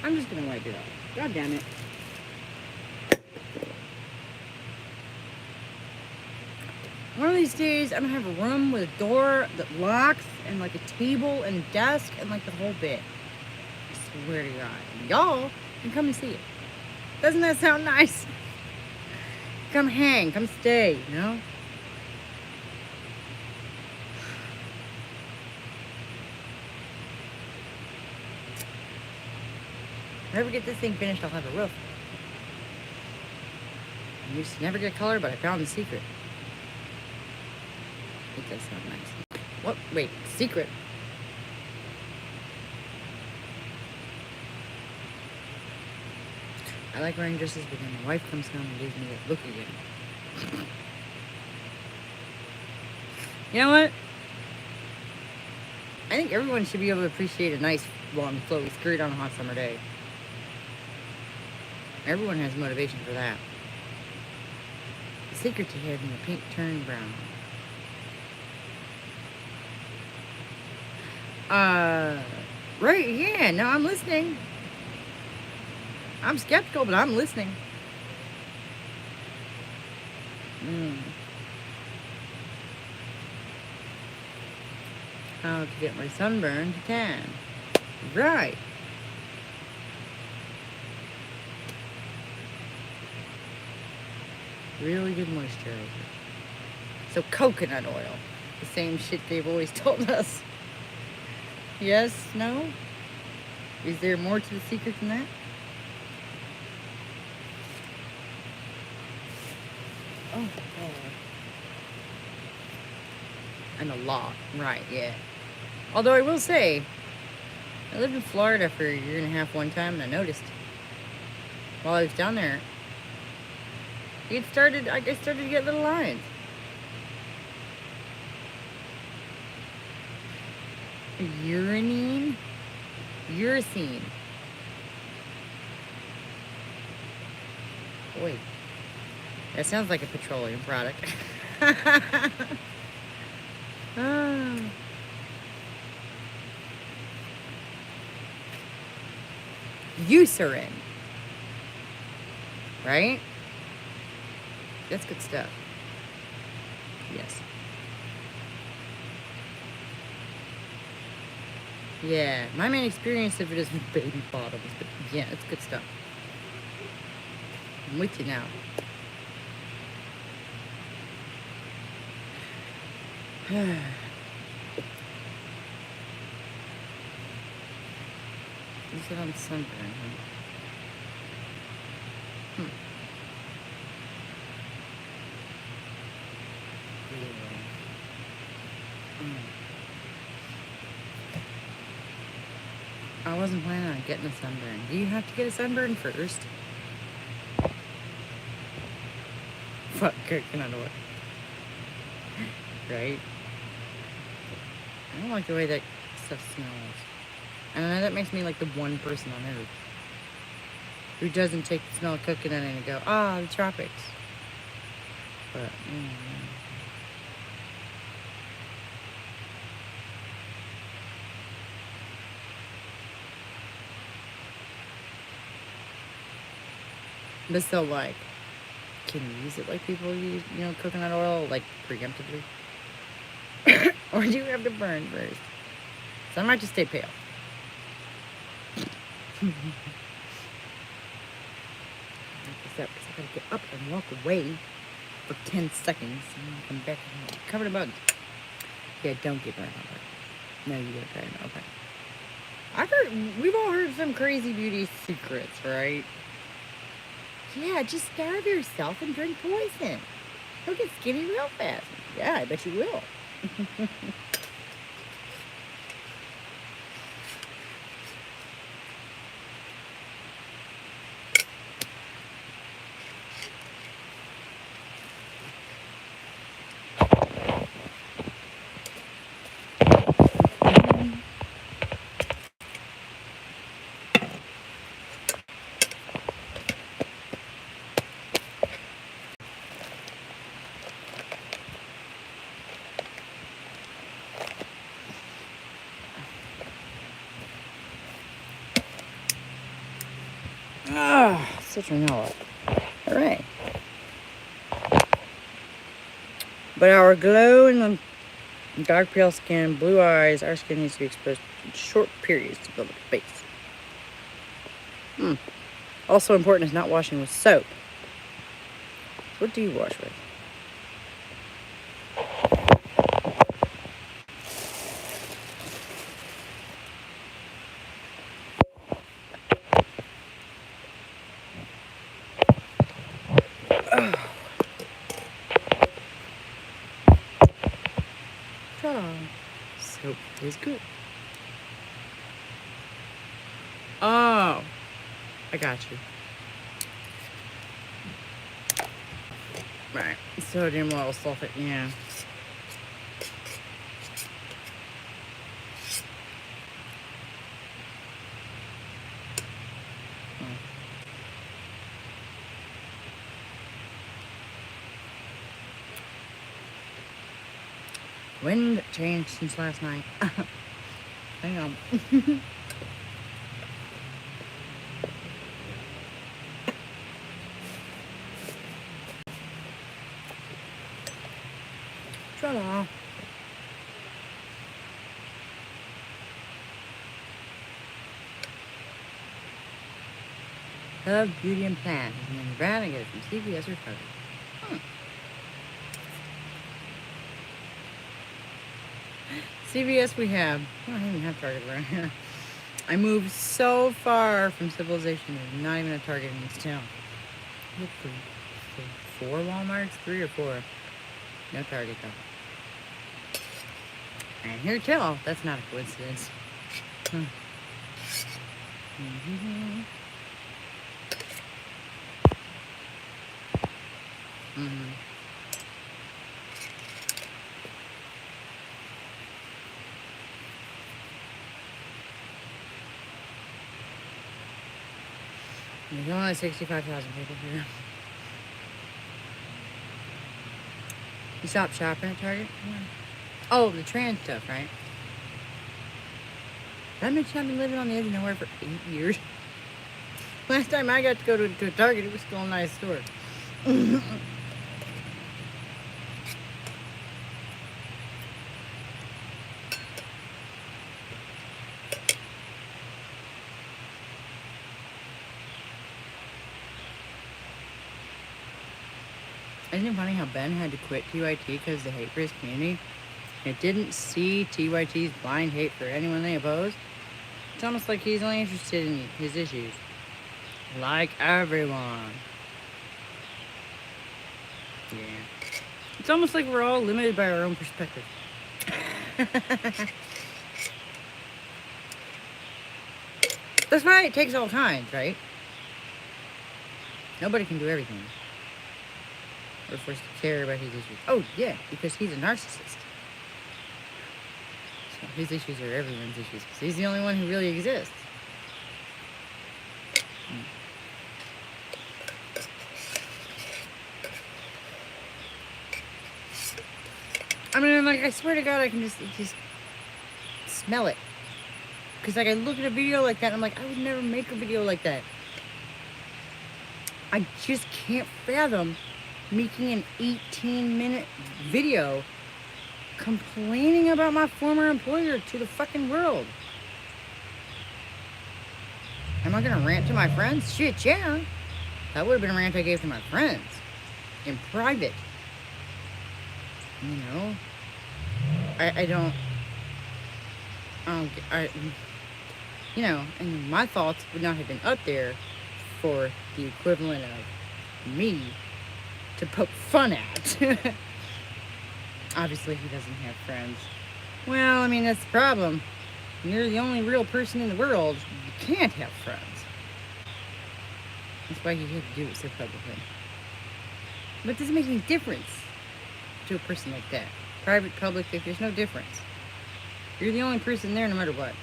I'm just going to wipe it off. God damn it. One of these days, I'm going to have a room with a door that locks and like a table and a desk and like the whole bit. I swear to God. And y'all can come and see it. Doesn't that sound nice? Come hang, come stay, you know? If I ever get this thing finished, I'll have a roof. I used to never get color, but I found the secret. It does sound nice. What? Wait, secret? I like wearing dresses, but then my wife comes home and gives me that look again. You know what? I think everyone should be able to appreciate a nice, long, flowy skirt on a hot summer day. Everyone has motivation for that. The secret to having the pink turn brown. Right, yeah, no, I'm listening. I'm skeptical, but I'm listening. How to get my sunburn to tan. Right. Really good moisturizer. So coconut oil. The same shit they've always told us. Yes? No? Is there more to the secret than that? Oh, God. And a lot. Right, yeah. Although I will say, I lived in Florida for a year and a half one time, and I noticed while I was down there, I started to get little lines. Urine? Uracine. Boy, that sounds like a petroleum product. Ah. Eucerin. Right? That's good stuff. Yes. Yeah, my main experience of it is with baby bottoms, but yeah, it's good stuff. I'm with you now. You said I'm sunburned, huh? I wasn't planning on getting a sunburn. Do you have to get a sunburn first? Fuck coconut oil. Right? I don't like the way that stuff smells. And I know that makes me like the one person on earth who doesn't take the smell of coconut and go, ah, the tropics. But, But still, like, can you use it like people use, coconut oil, like, preemptively? Or do you have to burn first? So I might just stay pale. Like I said, because I gotta get up and walk away for 10 seconds and then come back and covered in bugs. Yeah, don't get burned on that. No, you get burned. Okay. We've all heard some crazy beauty secrets, right? Yeah, just starve yourself and drink poison. You'll get skinny real fast. Yeah, I bet you will. Citronella. All right. But our glow and the dark pale skin, blue eyes, our skin needs to be exposed in short periods to build up a base. Also important is not washing with soap. What do you wash with? Soap is good. Oh, I got you. Right, sodium oil sulfate, yeah. Wind changed since last night. Hang on. Ta-da. Love, Beauty, and Plan. And then Brad, I get it from CVS or Target. CVS we have. I don't even have Target around here. I moved so far from civilization. There's not even a Target in this town. Look for 4 Walmarts, 3 or 4. No Target though. And here too, that's not a coincidence. Mm-hmm. Mm-hmm. There's only 65,000 people here. You stopped shopping at Target? Oh, the trans stuff, right? That mention I've been living on the edge of nowhere for 8 years. Last time I got to go to a Target, it was still a nice store. Isn't it funny how Ben had to quit TYT because of the hate for his community? It didn't see TYT's blind hate for anyone they opposed. It's almost like he's only interested in his issues. Like everyone. Yeah. It's almost like we're all limited by our own perspective. That's why it takes all kinds, right? Nobody can do everything. We're forced to care about his issues. Oh, yeah, because he's a narcissist. So his issues are everyone's issues. Because he's the only one who really exists. I mean, like, I swear to God, I can just smell it. Because, like, I look at a video like that, and I'm like, I would never make a video like that. I just can't fathom making an 18-minute video complaining about my former employer to the fucking world. Am I gonna rant to my friends? Shit, yeah. That would have been a rant I gave to my friends. In private. You know? You know, and my thoughts would not have been up there for the equivalent of me to poke fun at. Obviously, he doesn't have friends. Well, I mean, that's the problem. You're the only real person in the world. You can't have friends. That's why he had to do it so publicly. But it doesn't make any difference to a person like that. Private, public, there's no difference. You're the only person there no matter what.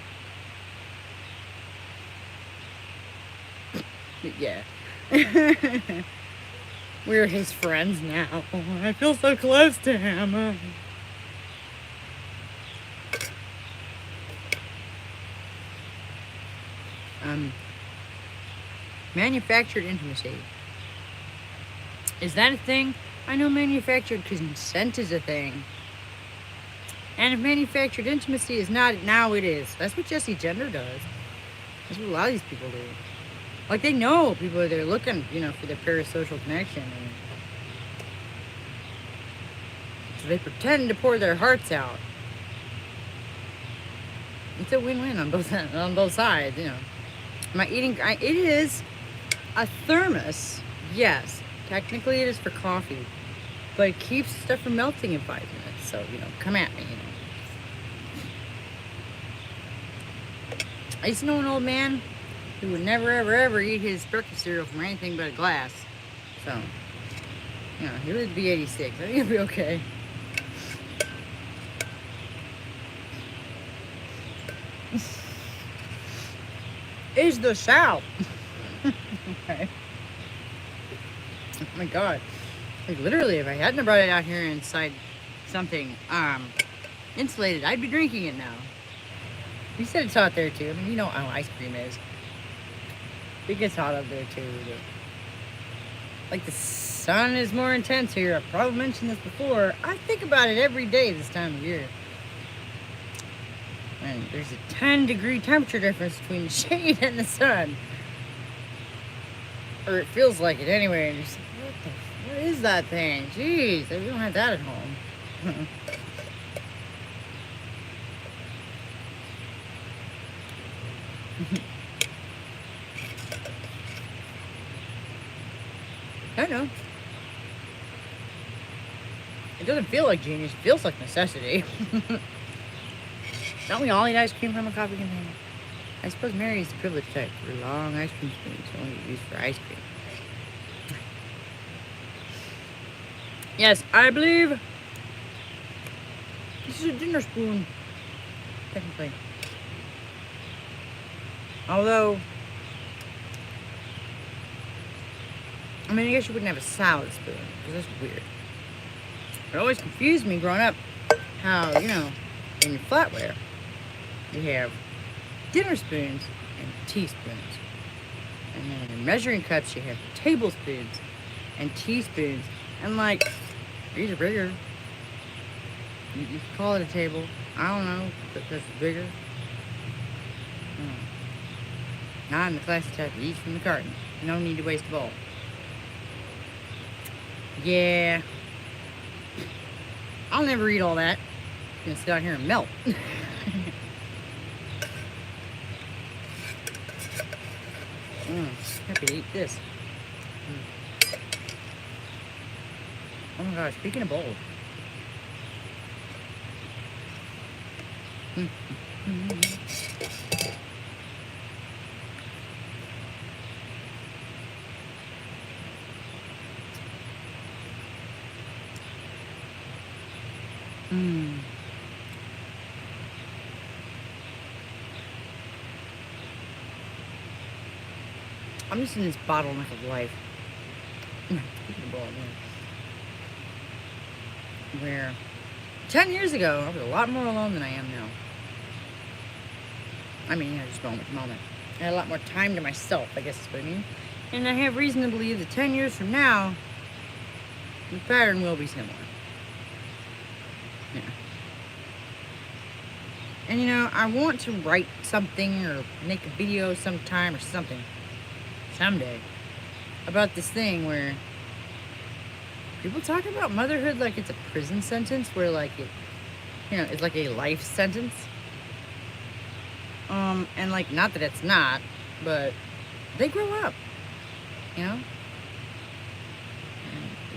But yeah. We're his friends now. I feel so close to him. Manufactured intimacy. Is that a thing? I know manufactured consent is a thing. And if manufactured intimacy is not, now it is. That's what Jesse Gender does. That's what a lot of these people do. Like, they know people, they're looking, you know, for their parasocial connection. And so they pretend to pour their hearts out. It's a win-win on both sides, you know. Am I eating? It is a thermos, yes. Technically, it is for coffee, but it keeps stuff from melting in 5 minutes. So, you know, come at me, you know. I used to know an old man who would never, ever, ever eat his breakfast cereal from anything but a glass. So, you know, he lived to be 86. I think he'll be okay. Is the South. Okay. Oh my God. Like, literally, if I hadn't brought it out here inside something, Insulated. I'd be drinking it now. You said it's hot there too. I mean, you know how ice cream is. It gets hot up there too. Like the sun is more intense here. I've probably mentioned this before. I think about it every day this time of year. And there's a 10-degree temperature difference between the shade and the sun. Or it feels like it anyway. And you're just like, what is that thing? Jeez, we don't have that at home. I know. It doesn't feel like genius. It feels like necessity. Don't we all eat ice cream from a coffee container? I suppose Mary is the privileged type for long ice cream spoons only used for ice cream. Yes, I believe this is a dinner spoon, technically. Although, I mean, I guess you wouldn't have a salad spoon, because that's weird. It always confused me growing up how, you know, in your flatware, you have dinner spoons and teaspoons. And then in measuring cups, you have tablespoons and teaspoons. And like, these are bigger. You can call it a table. I don't know, but that's bigger. Not in the classic type, each from the carton. No need to waste a bowl. Yeah. I'll never eat all that. I'm gonna sit out here and melt. Happy to eat this. Oh my gosh, speaking of bowls. I'm just in this bottleneck of life. Speaking of ball, where 10 years ago, I was a lot more alone than I am now. I mean, yeah, just moment to moment. I had a lot more time to myself, I guess is what I mean. And I have reason to believe that 10 years from now, the pattern will be similar. Yeah. And you know, I want to write something or make a video sometime or something, someday, about this thing where people talk about motherhood like it's a prison sentence, where like it, you know, it's like a life sentence. And like, not that it's not, but they grow up, you know? And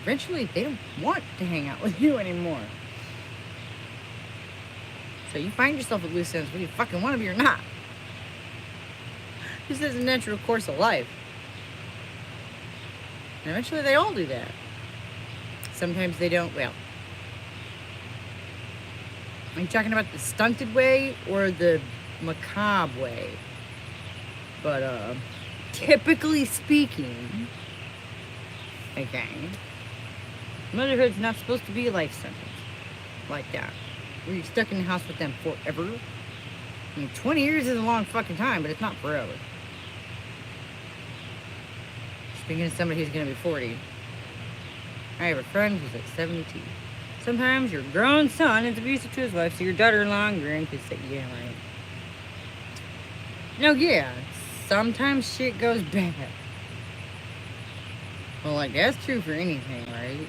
eventually they don't want to hang out with you anymore. So you find yourself at loose ends whether you fucking want to be or not. This is a natural course of life. And eventually they all do that. Sometimes they don't. Well, are you talking about the stunted way or the macabre way? But typically speaking, okay, motherhood's not supposed to be a life sentence like that, where you're stuck in the house with them forever. I mean, 20 years is a long fucking time, but it's not forever. Speaking of somebody who's gonna be 40, I have a friend who's like 72. Sometimes your grown son is abusive to his wife, so your daughter-in-law and grandkids say, yeah, right. No, yeah, sometimes shit goes bad. Well, like, that's true for anything, right?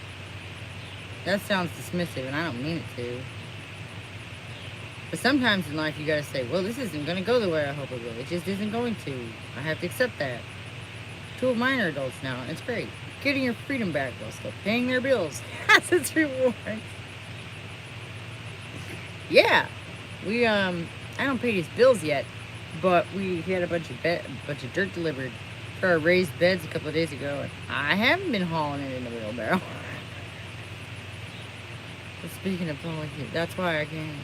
That sounds dismissive, and I don't mean it to. But sometimes in life, you gotta say, well, this isn't gonna go the way I hope it will. It just isn't going to. I have to accept that. 2 of mine are adults now, and it's great. Getting your freedom back while still paying their bills. That's its reward. Yeah. We, I don't pay these bills yet, but we had a bunch of dirt delivered for our raised beds a couple of days ago, and I haven't been hauling it in the wheelbarrow. But speaking of hauling it, that's why I can't.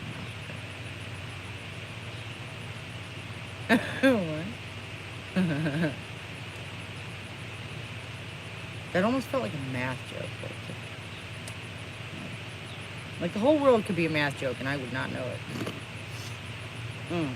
What? That almost felt like a math joke. But Like, the whole world could be a math joke, and I would not know it. Mm.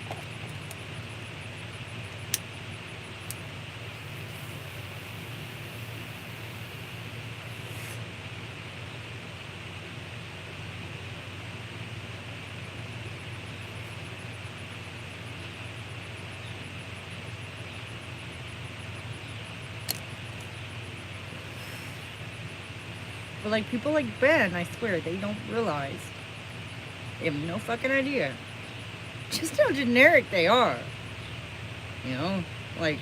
But, like, people like Ben, I swear, they don't realize. They have no fucking idea. Just how generic they are. You know? Like,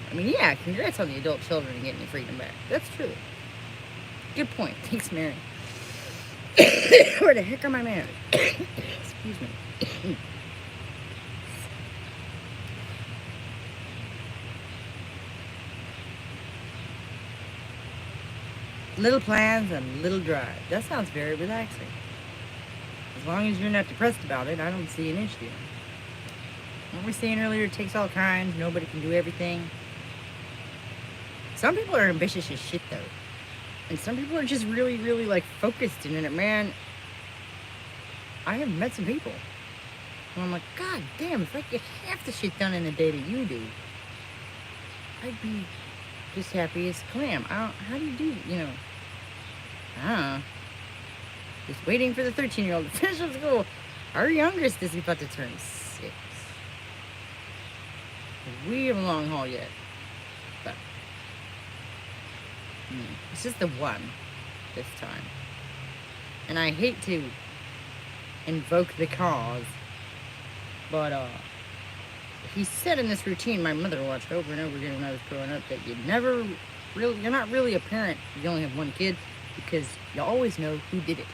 I mean, yeah, congrats on the adult children and getting your freedom back. That's true. Good point. Thanks, Mary. Where the heck are my manners? Excuse me. Little plans and little drive. That sounds very relaxing. As long as you're not depressed about it, I don't see an issue. What we were saying earlier, it takes all kinds. Nobody can do everything. Some people are ambitious as shit, though. And some people are just really, really, like, focused in it. Man, I have met some people. And I'm like, God damn, if I get half the shit done in a day that you do, I'd be just happy as clam. How do you do, you know? I don't know. Just waiting for the 13-year-old to finish up school. Our youngest is about to turn 6. We have a long haul yet. But it's just the one this time. And I hate to invoke the cause, but he said in this routine my mother watched over and over again when I was growing up, that you're not really a parent if you only have one kid, because you always know who did it.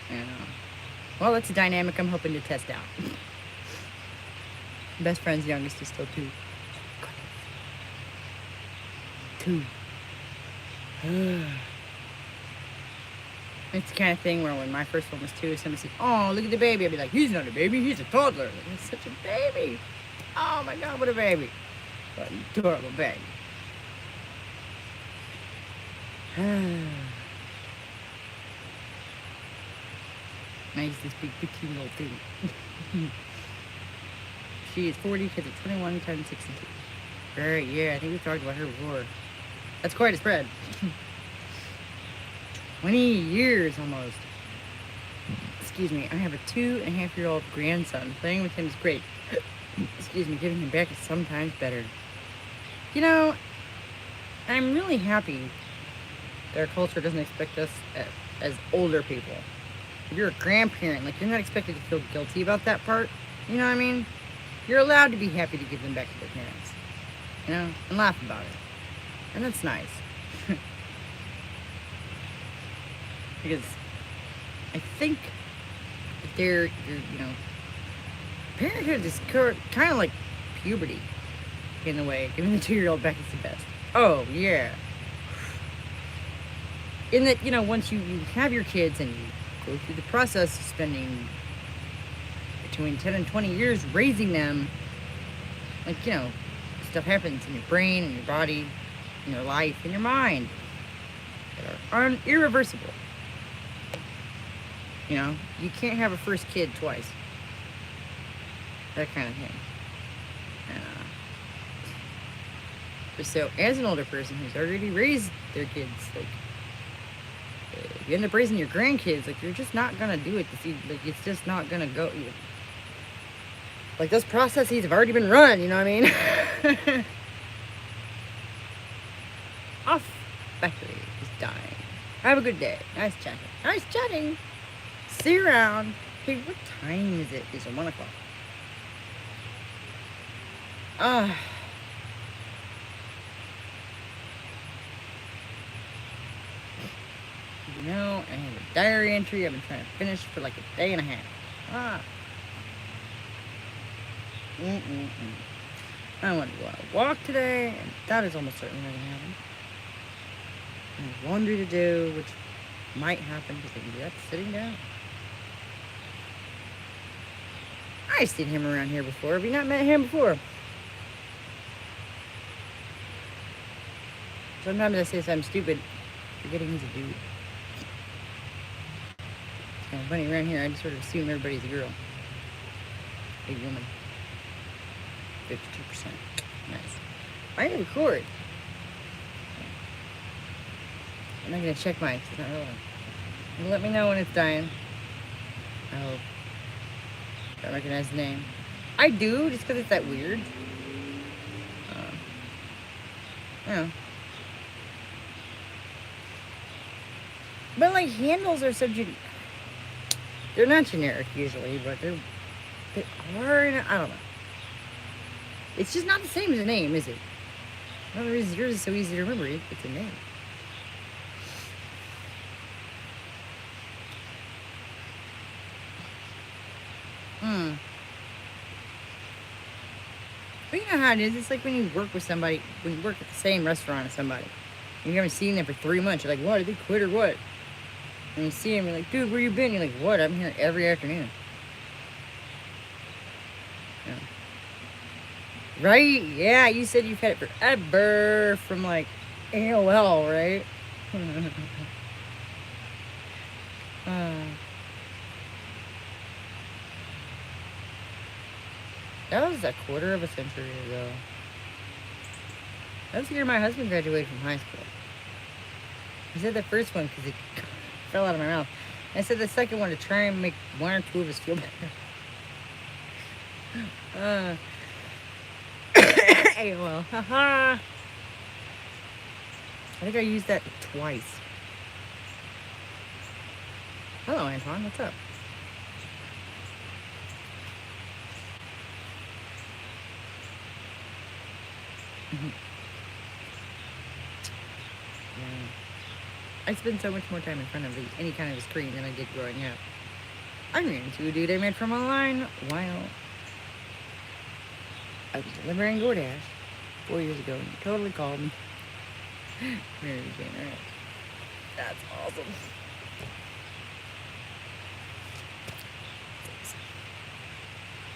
And well, that's a dynamic I'm hoping to test out. Best friend's youngest is still 2. 2. It's the kind of thing where when my first one was 2, somebody said, "Oh, look at the baby." I'd be like, "He's not a baby, he's a toddler." Like, he's such a baby. Oh my God, what a baby. What an adorable baby. Nice, this big 15-year-old thing. She is 40, kids are 21, turning 62. Right, yeah, I think we talked about her before. That's quite a spread. 20 years almost. Excuse me, I have a 2.5-year-old grandson. Playing with him is great. Excuse me, giving him back is sometimes better. You know, I'm really happy that our culture doesn't expect us as older people. If you're a grandparent, like, you're not expected to feel guilty about that part. You know what I mean? You're allowed to be happy to give them back to their parents. You know? And laugh about it. And that's nice. Because I think that you know, parenthood is kind of like puberty in a way. Giving the 2-year-old back is the best. Oh, yeah. In that, you know, once you have your kids and you go through the process of spending between 10 and 20 years raising them, like, you know, stuff happens in your brain, in your body, in your life, in your mind that are irreversible. You know, you can't have a first kid twice. That kind of thing. So, as an older person who's already raised their kids, like, if you end up raising your grandkids, like, you're just not gonna do it to see, like, it's just not gonna go. Like, those processes have already been run, you know what I mean? Off battery is dying. Have a good day. Nice chatting. Nice chatting. See you around. Hey, what time is it? Is it 1 o'clock? You know, I have a diary entry I've been trying to finish for like a day and a half. I want to go on a walk today, and that is almost certainly not going to happen. I have laundry to do, which might happen because I can do that sitting down. I've seen him around here before. Have you not met him before? Sometimes I say something stupid, Forgetting he's a dude. It's kind of funny around here. I just sort of assume everybody's a girl. A woman. 52%. Nice. I didn't record. I'm not gonna check mine. It's not rolling. You'll let me know when it's dying. I hope. I recognize the name. I do, just because it's that weird. Yeah. But like handles are so they're not generic usually, but they are. I don't know. It's just not the same as a name, is it? One of the reasons yours is so easy to remember. It's a name. But you know how it is. It's like when you work with somebody, when you work at the same restaurant as somebody, and you haven't seen them for 3 months. You're like, what? Did they quit or what? And you see them, you're like, dude, where you been? You're like, what? I'm here every afternoon. Yeah. Right? Yeah, you said you've had it forever from like AOL, right? That was a quarter of a century ago. That was the year my husband graduated from high school. I said the first one because it fell out of my mouth. I said the second one to try and make one or two of us feel better. AOL. Haha. I think I used that twice. Hello, Antoine. What's up? I spend so much more time in front of any kind of a screen than I did growing up. I ran into a dude I met from online while I was delivering DoorDash 4 years ago, and he totally called me. Mary Jane, alright. That's awesome.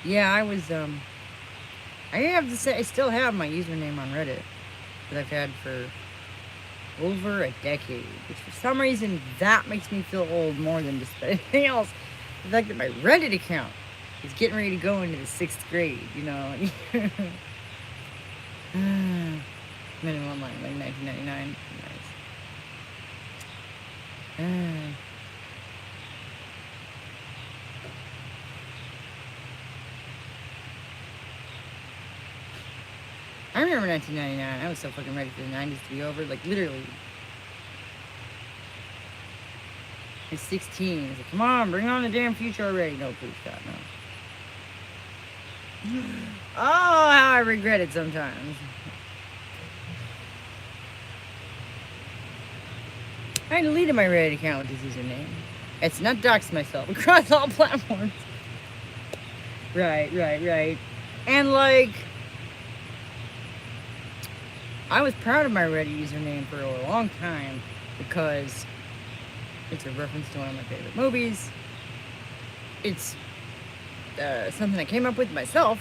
Yeah, I was, I have to say, I still have my username on Reddit that I've had for over a decade, which for some reason that makes me feel old more than just anything else. The fact that my Reddit account is getting ready to go into the 6th grade, you know. Minimum online, like 1999. Nice. I remember 1999. I was so fucking ready for the 90s to be over. Like, literally. I was 16. I was like, come on, bring on the damn future already. No, please, God, no. Oh, how I regret it sometimes. I deleted my Reddit account with this username. It's not doxed myself across all platforms. Right. And, like, I was proud of my Reddit username for a long time because it's a reference to one of my favorite movies. It's something I came up with myself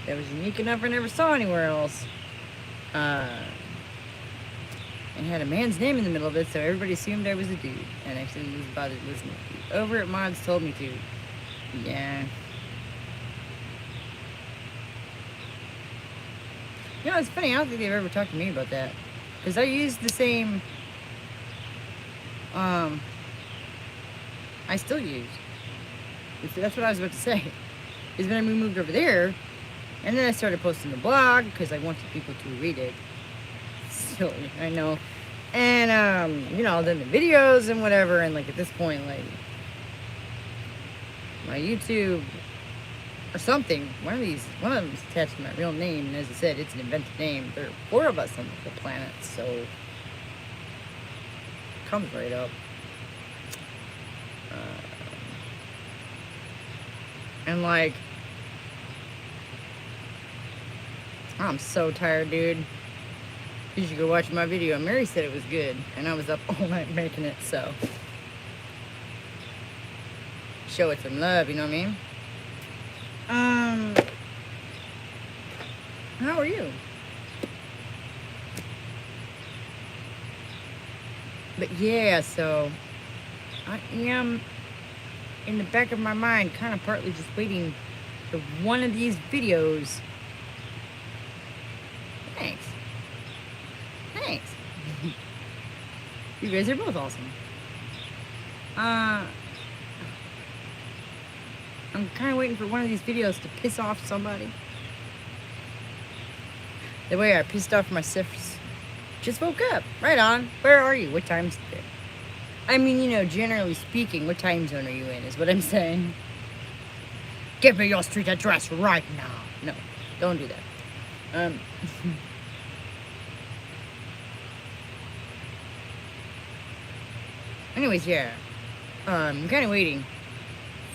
that was unique enough I never saw anywhere else. And had a man's name in the middle of it, so everybody assumed I was a dude. And I actually was bothered listening to it. Over at Mods told me to. Yeah. You know, it's funny, I don't think they've ever talked to me about that. Because I used the same, I still use. That's what I was about to say. Is when we moved over there, and then I started posting the blog, because I wanted people to read it. Silly, I know. And, you know, then the videos and whatever, and, like, at this point, like, my YouTube or something, one of them is attached to my real name, and as I said, it's an invented name. There are 4 of us on the planet, so it comes right up. And like, I'm so tired, dude. You should go watch my video. Mary said it was good, and I was up all night making it, so show it some love, you know what I mean? How are you? But yeah, so I am in the back of my mind kind of partly just waiting for one of these videos. Thanks. Thanks. You guys are both awesome. I'm kind of waiting for one of these videos to piss off somebody. The way I pissed off my sisters. Just woke up. Right on. Where are you? What time's it? I mean, you know, generally speaking, what time zone are you in is what I'm saying. Give me your street address right now. No, don't do that. Anyways, yeah. I'm kind of waiting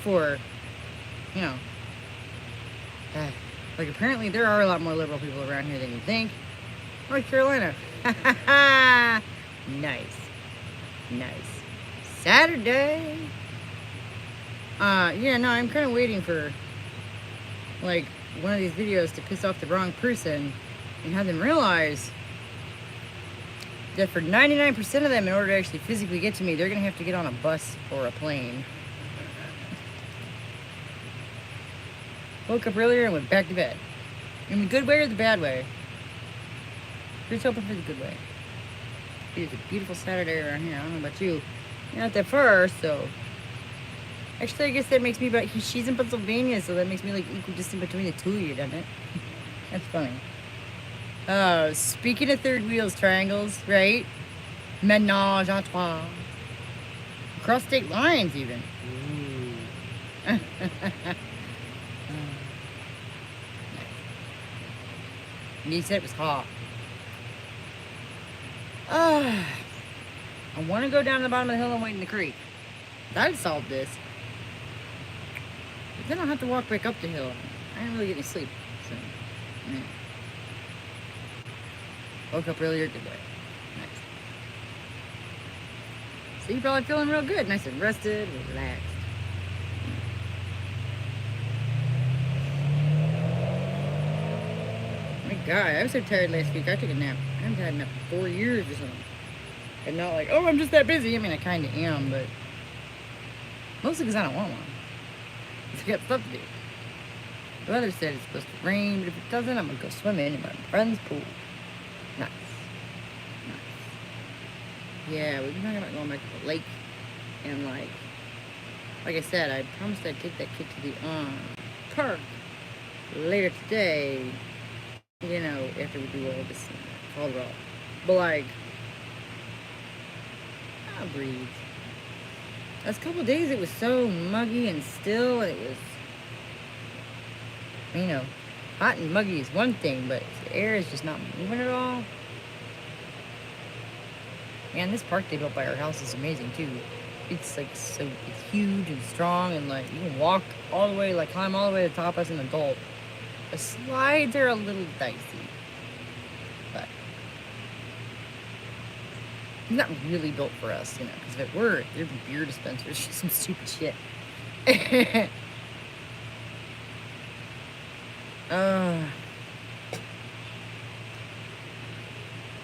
for, you know, like apparently there are a lot more liberal people around here than you think. North Carolina. Nice. Nice. Saturday. Yeah, no, I'm kind of waiting for, like, one of these videos to piss off the wrong person and have them realize that for 99% of them, in order to actually physically get to me, they're going to have to get on a bus or a plane. Woke up earlier and went back to bed. In the good way or the bad way? Just hoping for the good way. It is a beautiful Saturday around here. I don't know about you. You're not that far, so... Actually, I guess that makes me about... She's in Pennsylvania, so that makes me, like, equidistant between the two of you, doesn't it? That's funny. Speaking of third wheels triangles, right? Ménage à trois. Across state lines, even. Ooh. And he said it was hot. I want to go down to the bottom of the hill and wait in the creek. That'd solve this. But then I'll have to walk back up the hill. I didn't really get any sleep. So, yeah. Woke up earlier today. Nice. So you're probably feeling real good. Nice and rested, relaxed. My God, I was so tired last week. I took a nap. I haven't had a nap in 4 years or something. And not like, oh, I'm just that busy. I mean, I kind of am, but mostly because I don't want one. I got stuff to do. The weather said it's supposed to rain, but if it doesn't, I'm going to go swimming in my friend's pool. Nice. Nice. Yeah, we've been talking about going back to the lake. And, like I said, I promised I'd take that kid to the park later today. You know, after we do all this Colorado. But, like, I'll breathe. Last couple of days, it was so muggy and still. It was, you know, hot and muggy is one thing, but the air is just not moving at all. Man, this park they built by our house is amazing, too. It's, like, so, it's huge and strong, and, like, you can walk all the way, like, climb all the way to the top as an adult. The slides are a little dicey, but it's not really built for us, you know, because if it were, there'd be beer dispensers or some stupid shit.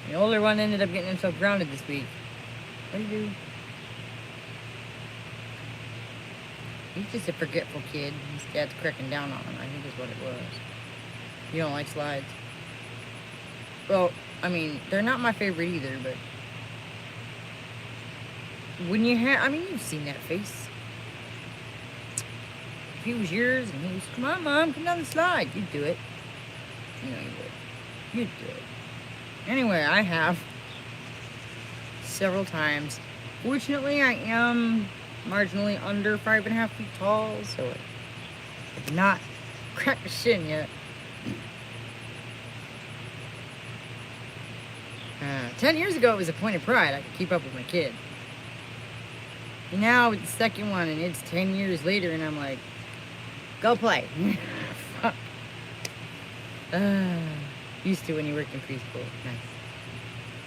The older one ended up getting himself grounded this week. What do you do? He's just a forgetful kid. His dad's cracking down on him, I think is what it was. You don't like slides? Well, I mean, they're not my favorite either, but when you have, I mean, you've seen that face. If he was yours and he was, come on, Mom, come down the slide, you'd do it. You know you would. You'd do it. Anyway, I have several times. Fortunately, I am marginally under 5.5 feet tall, so I did not crack the shin yet. 10 years ago, it was a point of pride. I could keep up with my kid. Now, with the second one, and it's 10 years later, and I'm like, go play. Fuck. Used to when you worked in preschool. Nice.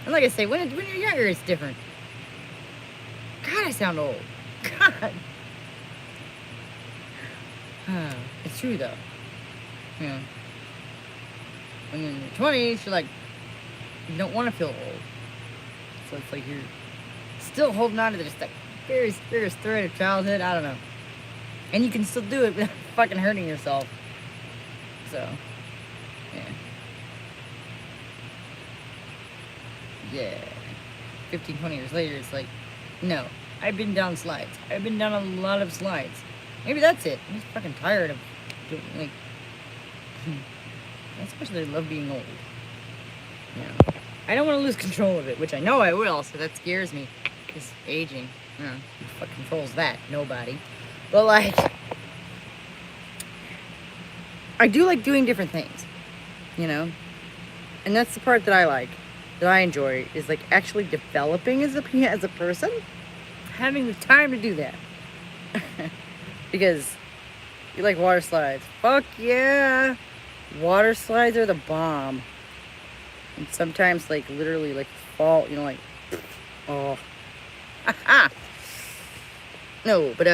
And like I say, when you're younger, it's different. God, I sound old. God. It's true, though. You know, when you're in your 20s, you're like, you don't want to feel old. So it's like you're still holding on to this like very thread of childhood. I don't know. And you can still do it without fucking hurting yourself. So, yeah. Yeah. 15, 20 years later, it's like, no. I've been down slides. I've been down a lot of slides. Maybe that's it. I'm just fucking tired of doing, like... I especially love being old. Yeah. I don't want to lose control of it, which I know I will, so that scares me. Because aging, who the fuck controls that? Nobody. But, like... I do like doing different things, you know? And that's the part that I like, that I enjoy, is, like, actually developing as a person. Having the time to do that. Because you like water slides. Fuck yeah! Water slides are the bomb. And sometimes, like, literally, like, fall, you know, like, oh. No, but,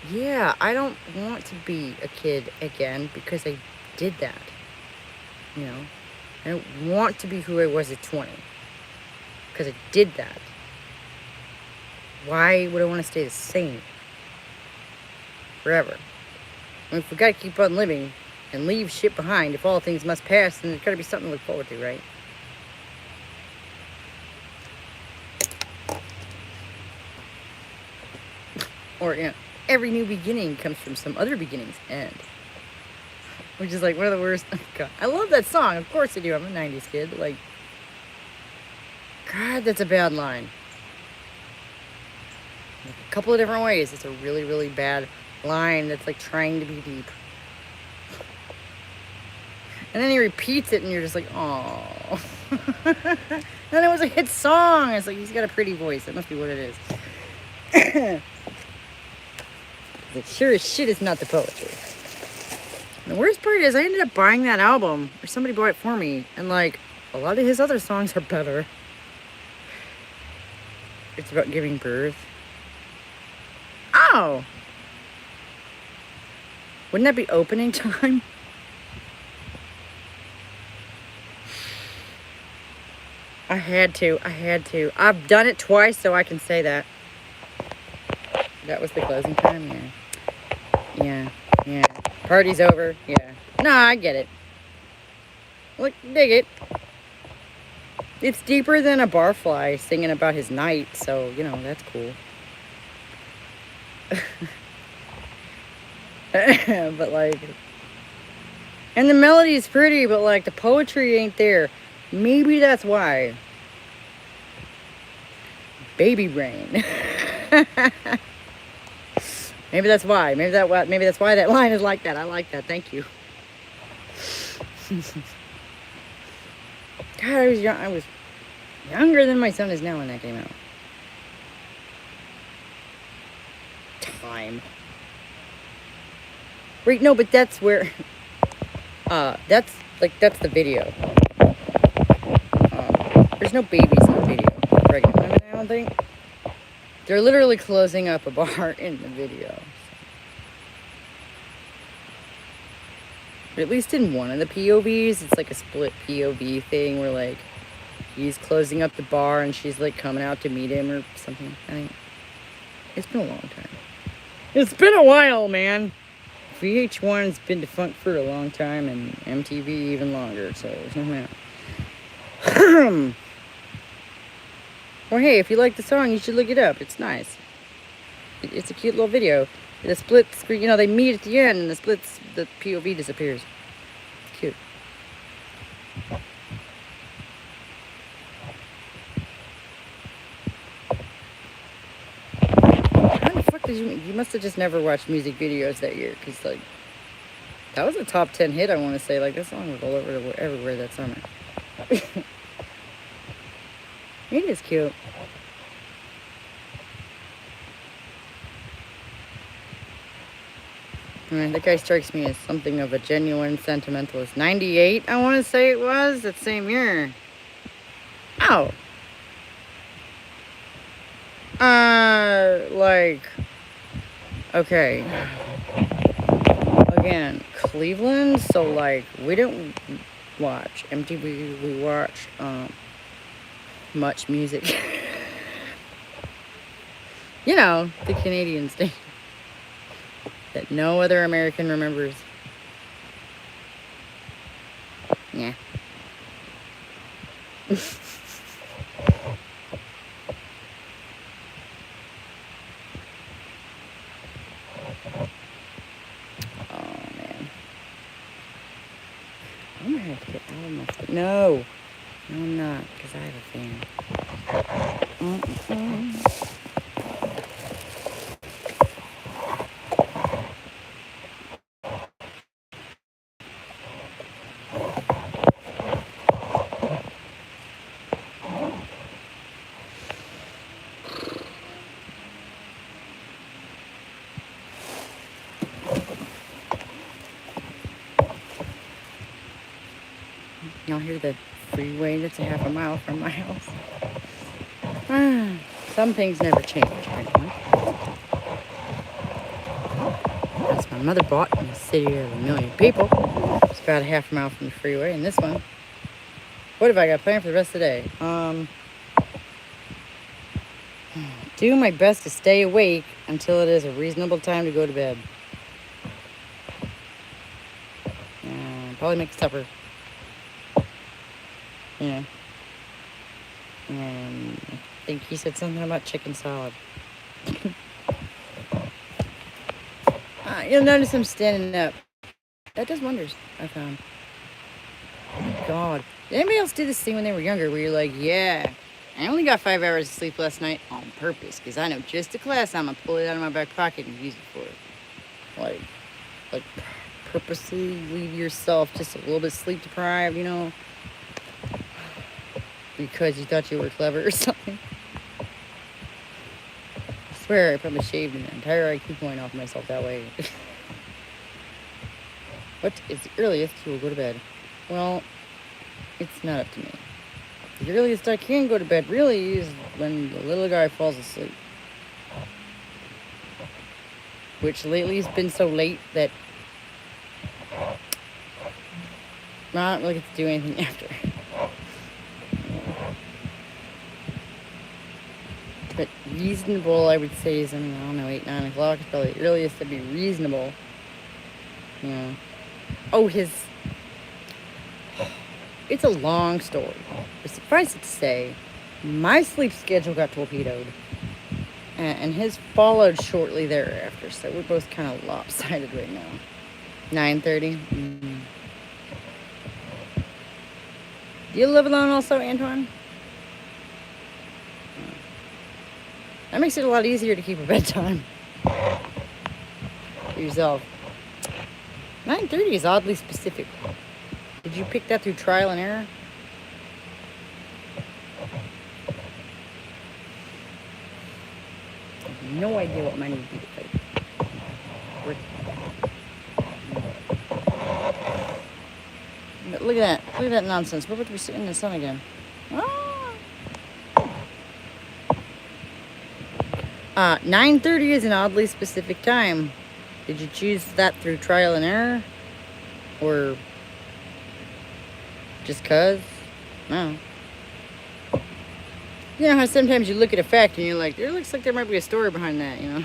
yeah, I don't want to be a kid again because I did that. You know? I don't want to be who I was at 20. Because I did that. Why would I want to stay the same? Forever. I mean, if we gotta keep on living and leave shit behind, if all things must pass, then there's gotta be something to look forward to, right? Or, you know, every new beginning comes from some other beginning's end. Which is like one of the worst. God, I love that song. Of course I do. I'm a 90s kid. But like, God, that's a bad line. Like, a couple of different ways. It's a really, really bad line that's like trying to be deep. And then he repeats it and you're just like, oh. And then it was a hit song. It's like, he's got a pretty voice. That must be what it is. Like, sure as shit is not the poetry. And the worst part is I ended up buying that album, or somebody bought it for me, and like a lot of his other songs are better. It's about giving birth. Oh! Wouldn't that be opening time? I had to. I've done it twice, so I can say that. That was the closing time, yeah. Yeah. Party's over, yeah. No, I get it. Look, dig it. It's deeper than a barfly singing about his night, so, you know, that's cool. But, like... And the melody's pretty, but, like, the poetry ain't there. Maybe that's why. Baby brain. Maybe that's why. Maybe that's why that line is like that. I like that. Thank you. God, I was young. I was younger than my son is now when that came out. Time. Wait, no, but that's where. That's the video. There's no babies in the video. Pregnant women, I don't think. They're literally closing up a bar in the video. But at least in one of the POVs, it's like a split POV thing where like he's closing up the bar and she's like coming out to meet him or something. I mean, it's been a long time. It's been a while, man. VH1's been defunct for a long time and MTV even longer, so there's nothing out. Well, hey, if you like the song, you should look it up. It's nice. It's a cute little video. The split screen, you know, they meet at the end and the POV disappears. It's cute. How the fuck did you must have just never watched music videos that year, because, like, that was a top 10 hit, I want to say. Like, that song was all over everywhere that summer. It is cute. I mean, that guy strikes me as something of a genuine sentimentalist. 98, I want to say it was, that same year. Oh. Like, okay. Again, Cleveland, so, like, we don't watch MTV. We watched Much Music. You know, the Canadian station that no other American remembers. Yeah. Oh, man. I'm gonna have to get out of my foot. No. No, I'm not, because I have a fan. Y'all hear the freeway that's a half a mile from my house? Some things never change, right? That's my mother bought in a city of 1 million people. It's about a half a mile from the freeway. And this one, what have I got planned for the rest of the day? Do my best to stay awake until it is a reasonable time to go to bed. Probably make supper. Yeah. And I think he said something about chicken salad. You'll notice I'm standing up. That does wonders, I found. Oh my God. Did anybody else do this thing when they were younger where you're like, yeah, I only got 5 hours of sleep last night on purpose because I know just the class I'm going to pull it out of my back pocket and use it for it. Like purposely leave yourself just a little bit sleep deprived, you know, because you thought you were clever or something. I swear I probably shaved an entire IQ point off myself that way. What is the earliest you will go to bed? Well, it's not up to me. The earliest I can go to bed really is when the little guy falls asleep. Which lately has been so late that I don't really get to do anything after. But reasonable, I would say, is, I don't know, 8, 9 o'clock is probably the earliest to be reasonable. You know. Oh, it's a long story. But suffice it to say, my sleep schedule got torpedoed. And his followed shortly thereafter. So we're both kind of lopsided right now. 9:30. Do you live alone also, Antoine? That makes it a lot easier to keep a bedtime for yourself. 9:30 is oddly specific. Did you pick that through trial and error? I have no idea what mine would be to fight. But look at that. Look at that nonsense. We're about to be sitting in the sun again. 9:30 is an oddly specific time. Did you choose that through trial and error? Or just cause? No. You know how sometimes you look at a fact and you're like, there looks like there might be a story behind that, you know?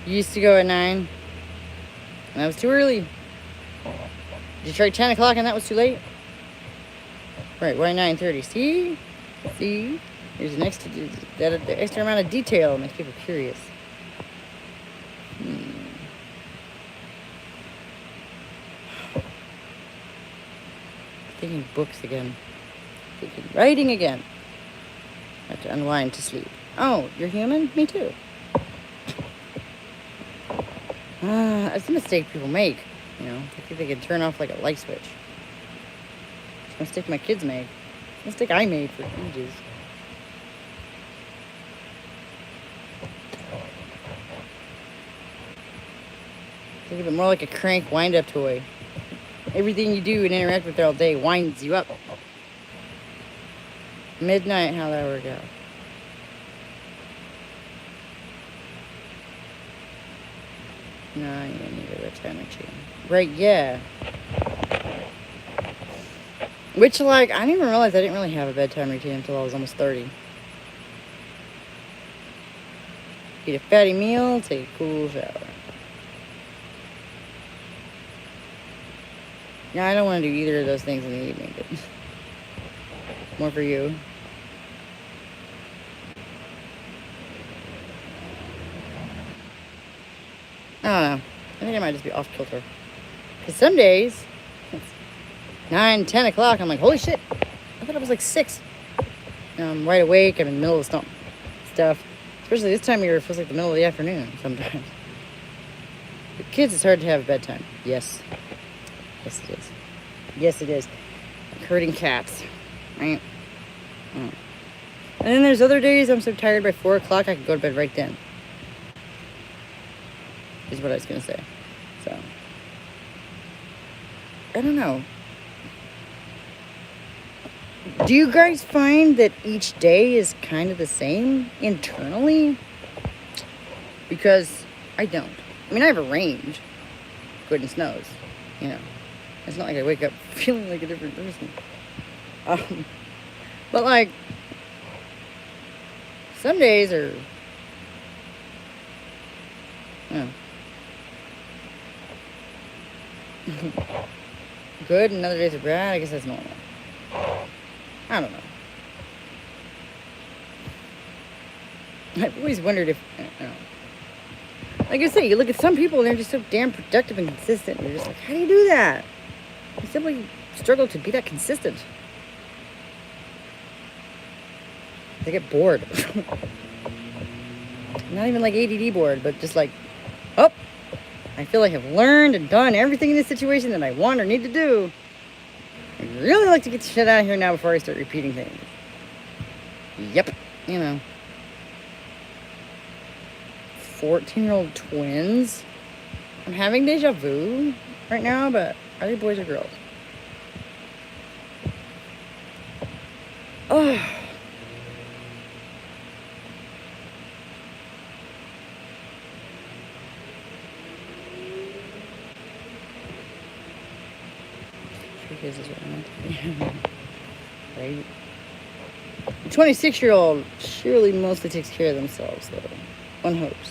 You used to go at 9. And that was too early. Did you try 10 o'clock and that was too late? Right, why 9:30? See? There's the extra amount of detail makes people curious. Thinking books again. Thinking writing again. I have to unwind to sleep. Oh, you're human? Me too. It's a mistake people make. You know, they think they can turn off like a light switch. It's a mistake my kids made. It's a mistake I made for ages. Think of it more like a crank wind-up toy. Everything you do and interact with it all day winds you up. Midnight, how'd that work out? No, you don't need a rich energy. Right, yeah. Which, like, I didn't even realize I didn't really have a bedtime routine until I was almost 30. Eat a fatty meal, take a cool shower. Yeah, I don't want to do either of those things in the evening, but more for you. I don't know. I think I might just be off kilter. Because some days, it's 9, 10 o'clock, I'm like, holy shit. I thought it was like 6. I'm wide awake. I'm in the middle of stuff. Especially this time of year, it feels like the middle of the afternoon sometimes. The kids, it's hard to have a bedtime. Yes. Yes, it is. Yes, it is. Like herding cats. Right? And then there's other days I'm so tired by 4 o'clock I can go to bed right then. Is what I was going to say. So, I don't know. Do you guys find that each day is kind of the same internally? Because I don't. I mean, I have a range. Goodness knows. You know. It's not like I wake up feeling like a different person. But like, some days are, you know, good and other days are bad. I guess that's normal. I don't know. I've always wondered if, you know, like I say, you look at some people and they're just so damn productive and consistent. You're just like, how do you do that? I simply struggle to be that consistent. They get bored. Not even like ADD bored, but just like, oh, I feel like I've learned and done everything in this situation that I want or need to do. I'd really like to get the shit out of here now before I start repeating things. Yep, you know. 14-year-old twins. I'm having deja vu right now, but are they boys or girls? Oh. Right. The 26-year-old surely mostly takes care of themselves, though. One hopes.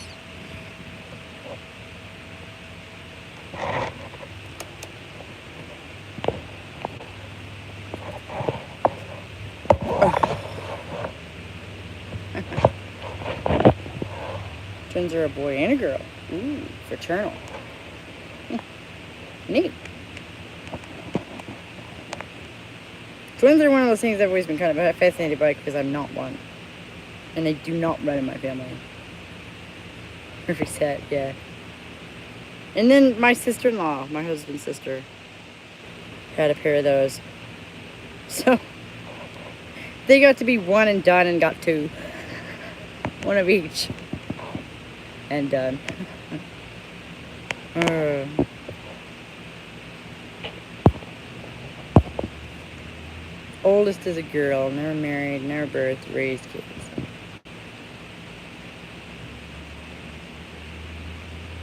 Twins are a boy and a girl. Ooh, fraternal. Neat. Twins are one of those things I've always been kind of fascinated by because I'm not one. And they do not run in my family. Perfect set, yeah. And then my sister-in-law, my husband's sister, had a pair of those. So, they got to be one and done and got 2. One of each. And done. Oldest is a girl, never married, never birthed, raised kids.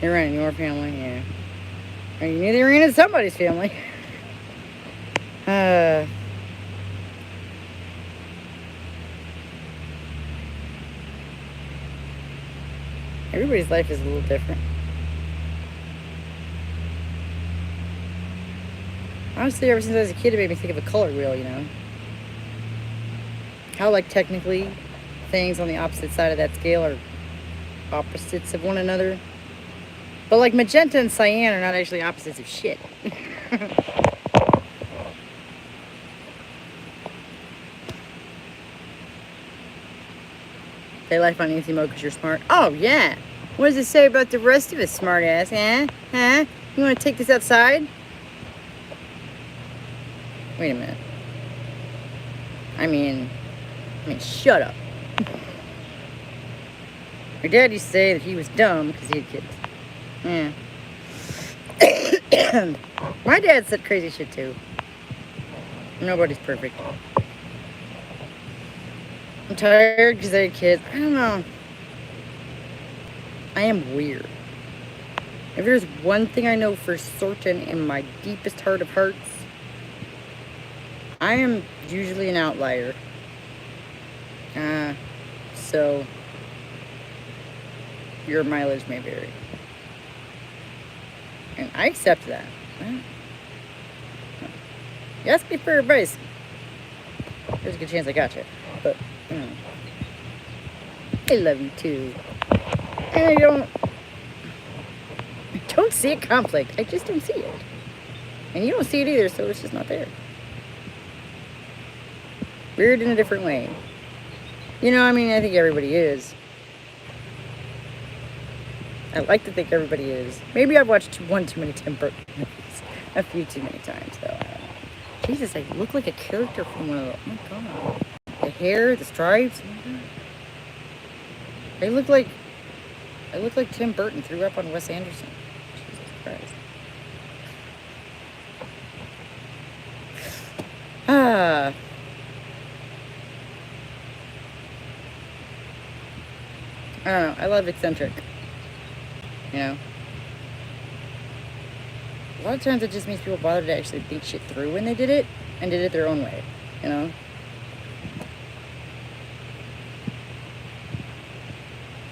They ran in your family, yeah. Or you knew they ran in somebody's family. Everybody's life is a little different. Honestly, ever since I was a kid, it made me think of a color wheel, you know. How, like, technically, things on the opposite side of that scale are opposites of one another. But, like, magenta and cyan are not actually opposites of shit. They life on easy mode because you're smart. Oh, yeah. What does it say about the rest of us, smart ass? Huh? You want to take this outside? Wait a minute. I mean, shut up. Your dad used to say that he was dumb because he had kids. Yeah. My dad said crazy shit too. Nobody's perfect. I'm tired because I had kids. I don't know. I am weird. If there's one thing I know for certain in my deepest heart of hearts, I am usually an outlier. So your mileage may vary. And I accept that. You ask me for advice. There's a good chance I got you. But, I love you too. And I don't see a conflict. I just don't see it. And you don't see it either, so it's just not there. Weird in a different way. I think everybody is. I like to think everybody is. Maybe I've watched one too many Tim Burton movies. A few too many times, though. Jesus, I look like a character from one of those. Oh my god. The hair, the stripes. I look like Tim Burton threw up on Wes Anderson. Jesus Christ. I don't know. I love eccentric. A lot of times it just means people bothered to actually think shit through when they did it and did it their own way, And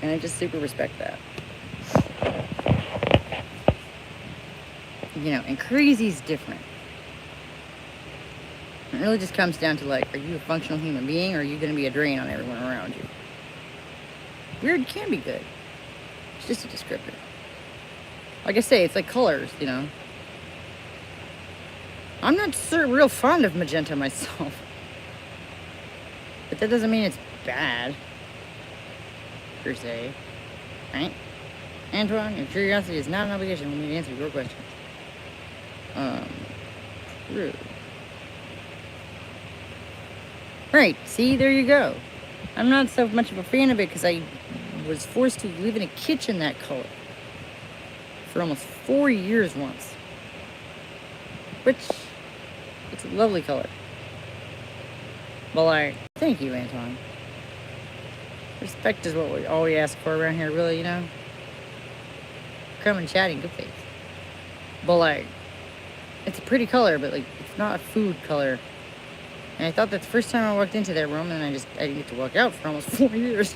I just super respect that. And crazy's different. It really just comes down to are you a functional human being or are you going to be a drain on everyone around you? Weird can be good. It's just a descriptor. Like I say, it's like colors, I'm not real fond of magenta myself. But that doesn't mean it's bad, per se. Right? Antoine, your curiosity is not an obligation for me to answer your questions. True. Right, see, there you go. I'm not so much of a fan of it because I was forced to live in a kitchen that color for almost 4 years once. Which, it's a lovely color. But thank you, Antoine. Respect is what we always ask for around here, really, Come and chatting, good face. But it's a pretty color, but it's not a food color. And I thought that the first time I walked into that room, and I didn't get to walk out for almost 4 years.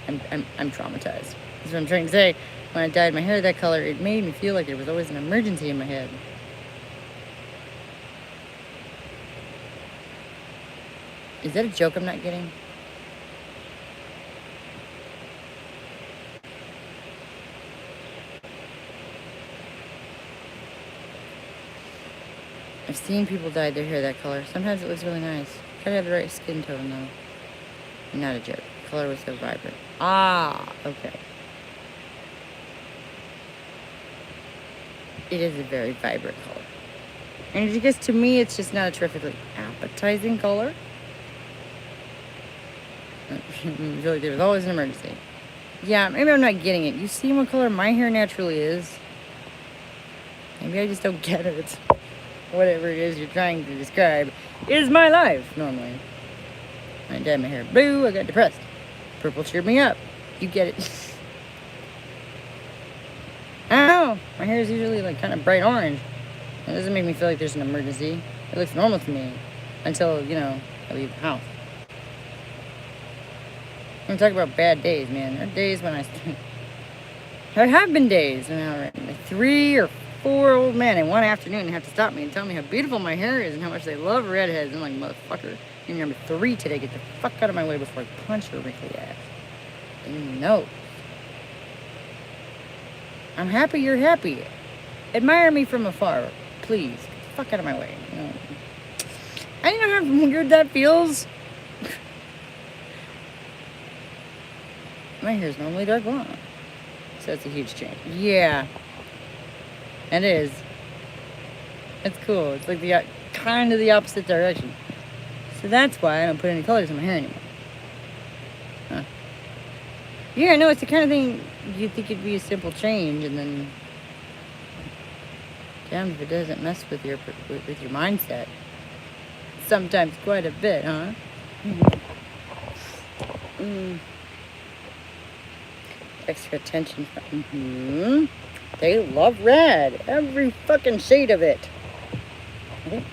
I'm traumatized. That's what I'm trying to say. When I dyed my hair that color, it made me feel like there was always an emergency in my head. Is that a joke I'm not getting? I've seen people dye their hair that color. Sometimes it looks really nice. Gotta have the right skin tone, though. Not a joke. The color was so vibrant. Okay. It is a very vibrant color. And I guess to me, it's just not a terrifically appetizing color. I feel like there was always an emergency. Yeah, maybe I'm not getting it. You see what color my hair naturally is? Maybe I just don't get it. Whatever it is you're trying to describe is my life, normally. I dyed my hair blue, I got depressed. Purple cheered me up. You get it. I don't know. My hair is usually kind of bright orange. It doesn't make me feel like there's an emergency. It looks normal to me until, I leave the house. I'm talking about bad days, man. There are days when there have been days when I ran 3 or 4 old men in one afternoon have to stop me and tell me how beautiful my hair is and how much they love redheads. I'm like, motherfucker, you're number 3 today. Get the fuck out of my way before I punch your wrinkly ass. No. I'm happy you're happy. Admire me from afar, please. Get the fuck out of my way. I know how weird that feels. My hair's normally dark blonde. So it's a huge change. Yeah. It is. It's cool. It's like kind of the opposite direction. So that's why I don't put any colors in my hair anymore. Huh. Yeah, no, it's the kind of thing you'd think it'd be a simple change, and then damn if it doesn't mess with your mindset. Sometimes quite a bit, huh? Extra attention. They love red. Every fucking shade of it.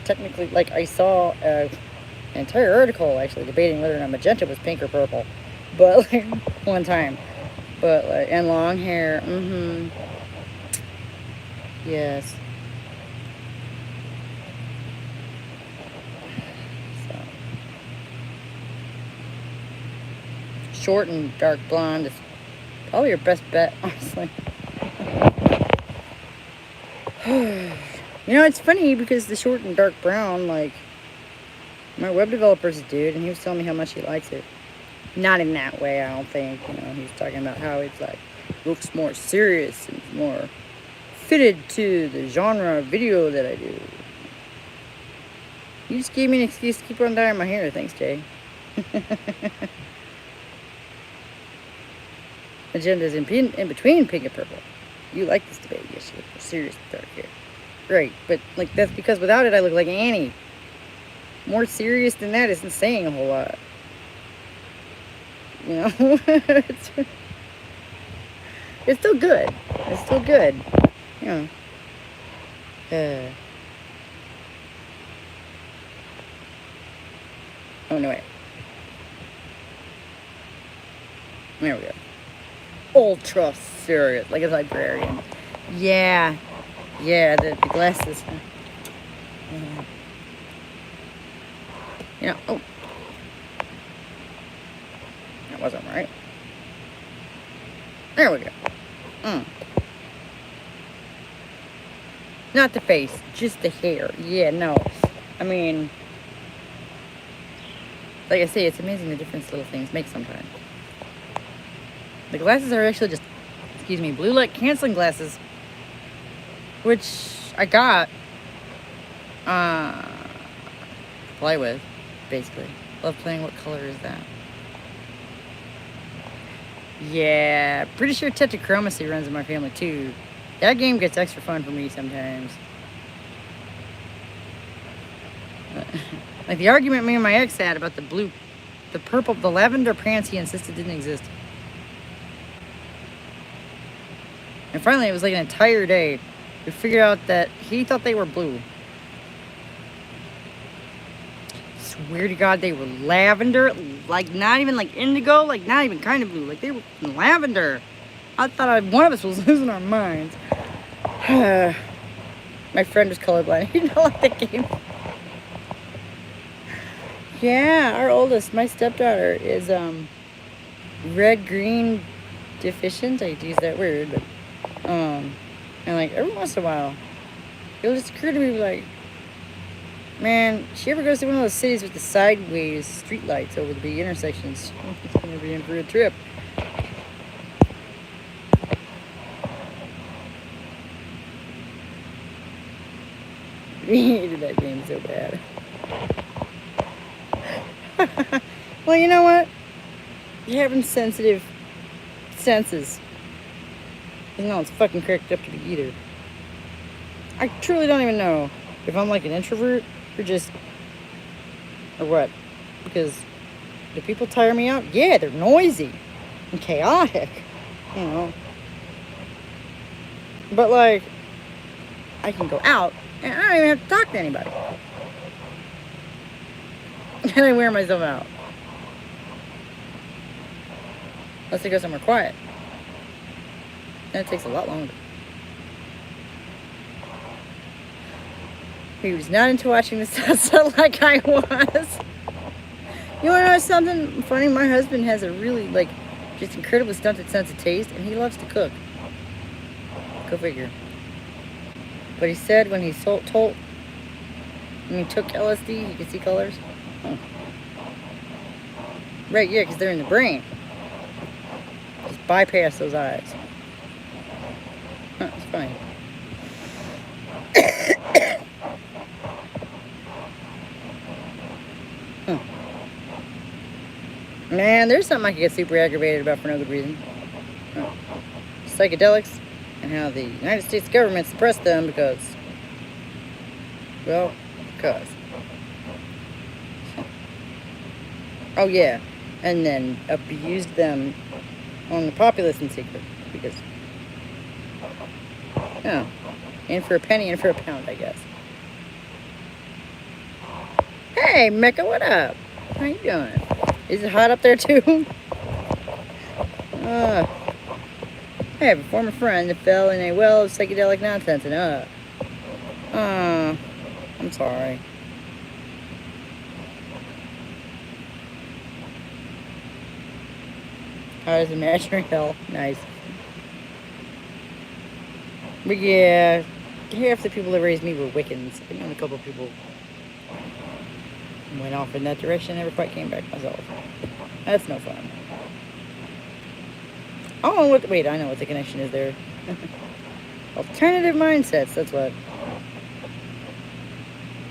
technically, like, I saw an entire article, actually, debating whether or not magenta was pink or purple. But, like, one time. But, like, and long hair. Mm-hmm. Yes. So. Short and dark blonde is probably your best bet, honestly. You know, it's funny because the short and dark brown, like, my web developer's a dude, and he was telling me how much he likes it. Not in that way, I don't think. You know, he was talking about how it's, like, looks more serious and more fitted to the genre of video that I do. You just gave me an excuse to keep on dyeing my hair. Thanks, Jay. Agenda's in between pink and purple. You like this debate. Yes, you look more serious with dark hair. Right, but, like, that's because without it, I look like Annie. More serious than that isn't saying a whole lot. You know? It's still good. It's still good. You know. Oh, no, wait. There we go. Ultra serious. Like a librarian. Yeah. Yeah, the glasses. You know, oh. That wasn't right. There we go. Not the face, just the hair. Yeah, no. I mean, like I say, it's amazing the difference little things make sometimes. The glasses are actually just, excuse me, blue light canceling glasses, which I got play with, basically. Love playing. What color is that? Yeah, pretty sure Tetrachromacy runs in my family too. That game gets extra fun for me sometimes. Like the argument me and my ex had about the blue, the purple, the lavender pants he insisted didn't exist. And finally, it was like an entire day. We figured out that he thought they were blue. Swear to God, they were lavender. Like, not even like indigo. Like, not even kind of blue. Like, they were lavender. I thought one of us was losing our minds. My friend was colorblind. He didn't like the game. Yeah, our oldest, my stepdaughter, is red-green deficient. I hate to use that word, but and like every once in a while, it'll just occur to me like, man, she ever goes to one of those cities with the sideways street lights over the big intersections, she's gonna be in for a trip. We hated that game so bad. Well, you know what? You're having sensitive senses. No, it's fucking cracked up to be either. I truly don't even know if I'm like an introvert or what. Because do people tire me out? Yeah, they're noisy and chaotic, you know. But like, I can go out and I don't even have to talk to anybody. And I wear myself out. Unless I go somewhere quiet. Then it takes a lot longer. He was not into watching the sunset like I was. You wanna know something funny? My husband has a really, like, just incredibly stunted sense of taste, and he loves to cook. Go figure. But he said when he took LSD, he could see colors. Huh. Right, yeah, because they're in the brain. Just bypass those eyes. Huh, it's funny. Man, there's something I could get super aggravated about for no good reason. Psychedelics and how the United States government suppressed them because, well, because. Oh yeah, and then abused them on the populace in secret because, yeah, in for a penny, in for a pound, I guess. Hey, Mecca, what up? How you doing? Is it hot up there too? I have a former friend that fell in a well of psychedelic nonsense and I'm sorry. How does imaginary hell? Nice. But yeah, half the people that raised me were Wiccans. I know a couple of people went off in that direction, never quite came back myself. That's no fun. Oh, wait, I know what the connection is there. Alternative mindsets, that's what.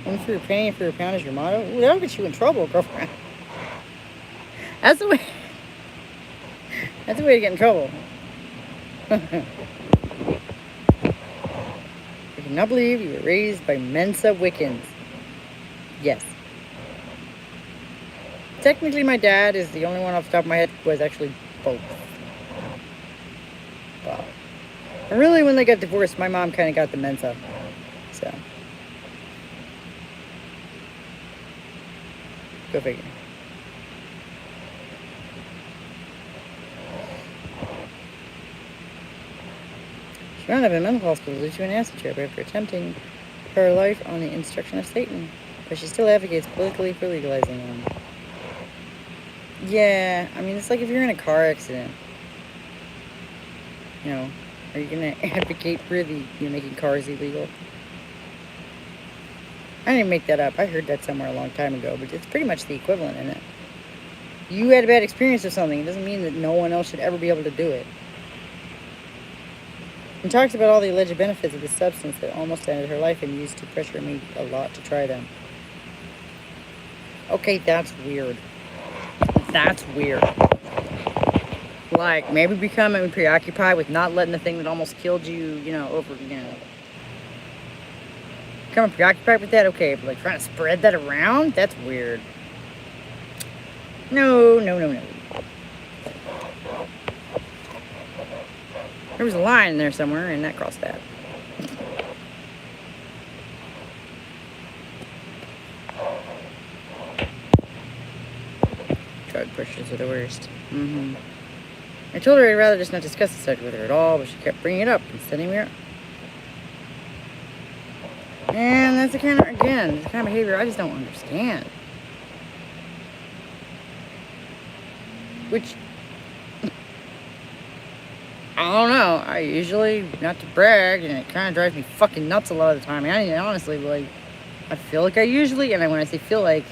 One for your penny, for your pound is your motto. Ooh, that'll get you in trouble, girlfriend. That's the way. That's the way to get in trouble. I cannot believe you were raised by Mensa Wiccans. Yes. Technically, my dad is the only one off the top of my head who was actually both. But really, when they got divorced, my mom kind of got the Mensa. So. Go figure. She wound up in a mental hospital due to an acid trip after attempting her life on the instruction of Satan. But she still advocates politically for legalizing them. Yeah, I mean, it's like if you're in a car accident, you know, are you going to advocate for making cars illegal? I didn't make that up. I heard that somewhere a long time ago, but it's pretty much the equivalent, isn't it? You had a bad experience with something. It doesn't mean that no one else should ever be able to do it. And talks about all the alleged benefits of the substance that almost ended her life and used to pressure me a lot to try them. Okay, that's weird. That's weird. Like, maybe becoming preoccupied with not letting the thing that almost killed you, over again. Becoming preoccupied with that, okay, but like trying to spread that around? That's weird. No. There was a line in there somewhere, and that crossed that. Drug pushers are the worst. I told her I'd rather just not discuss the subject with her at all, but she kept bringing it up and sending me up. And that's the kind of behavior I just don't understand. Which, I don't know. I usually, not to brag, and it kind of drives me fucking nuts a lot of the time. I mean, honestly, I feel like I usually, and when I say feel like,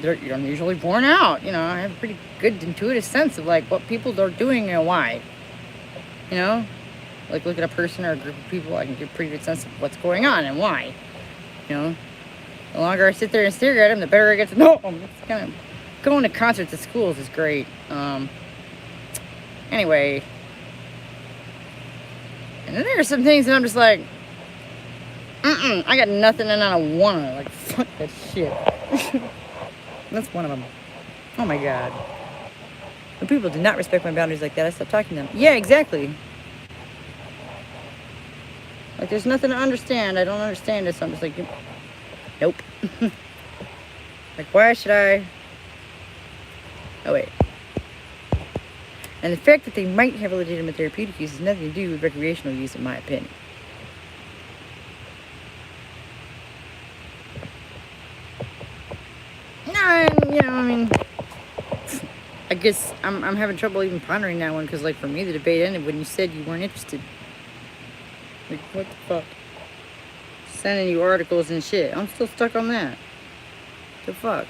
I'm usually born out. I have a pretty good intuitive sense of what people are doing and why. Like look at a person or a group of people, I can get a pretty good sense of what's going on and why. The longer I sit there and stare at them, the better I get to know them. It's kind of going to concerts at schools is great. Anyway, and then there are some things that I'm just like, I got nothing and I don't want to. Like, fuck that shit. That's one of them. Oh my god. When people do not respect my boundaries like that, I stop talking to them. Yeah, exactly. Like, there's nothing to understand. I don't understand this. I'm just like, nope. Like, why should I? Oh, wait. And the fact that they might have a legitimate therapeutic use has nothing to do with recreational use, in my opinion. No, I guess I'm having trouble even pondering that one, because, for me, the debate ended when you said you weren't interested. Like, what the fuck? Sending you articles and shit. I'm still stuck on that. The fuck?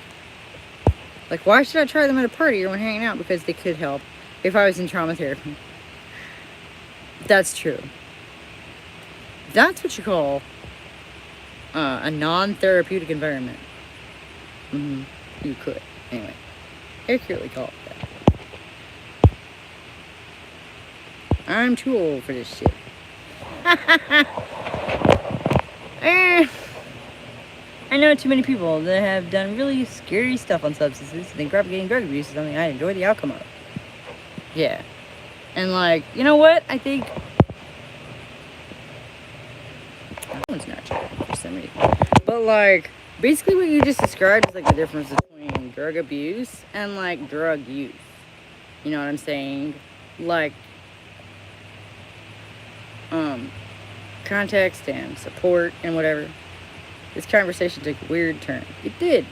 Like, why should I try them at a party or when hanging out? Because they could help if I was in trauma therapy. That's true. That's what you call a non-therapeutic environment. You could. Anyway. Accurately call it that. I'm too old for this shit. I know too many people that have done really scary stuff on substances and think propagating drug abuse is something I enjoy the outcome of. Yeah. And you know what? I think that one's not true for some reason. But Basically, what you just described is like the difference between drug abuse and like drug use. You know what I'm saying? Like, context and support and whatever. This conversation took a weird turn. It did.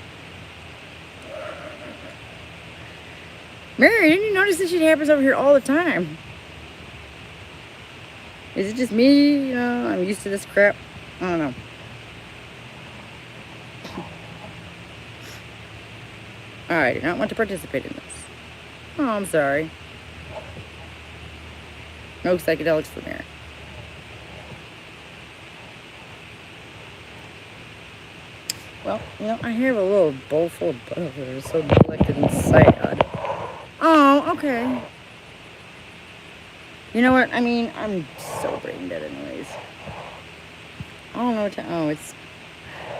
Mary, didn't you notice this shit happens over here all the time? Is it just me? You know, I'm used to this crap. I don't know. I do not want to participate in this. Oh, I'm sorry. No psychedelics for Mary. Well, you know, I have a little bowl full of butter that is so neglected and sad. Oh, okay. You know what? I mean, I'm so brain dead anyways. I don't know what to... Oh, it's...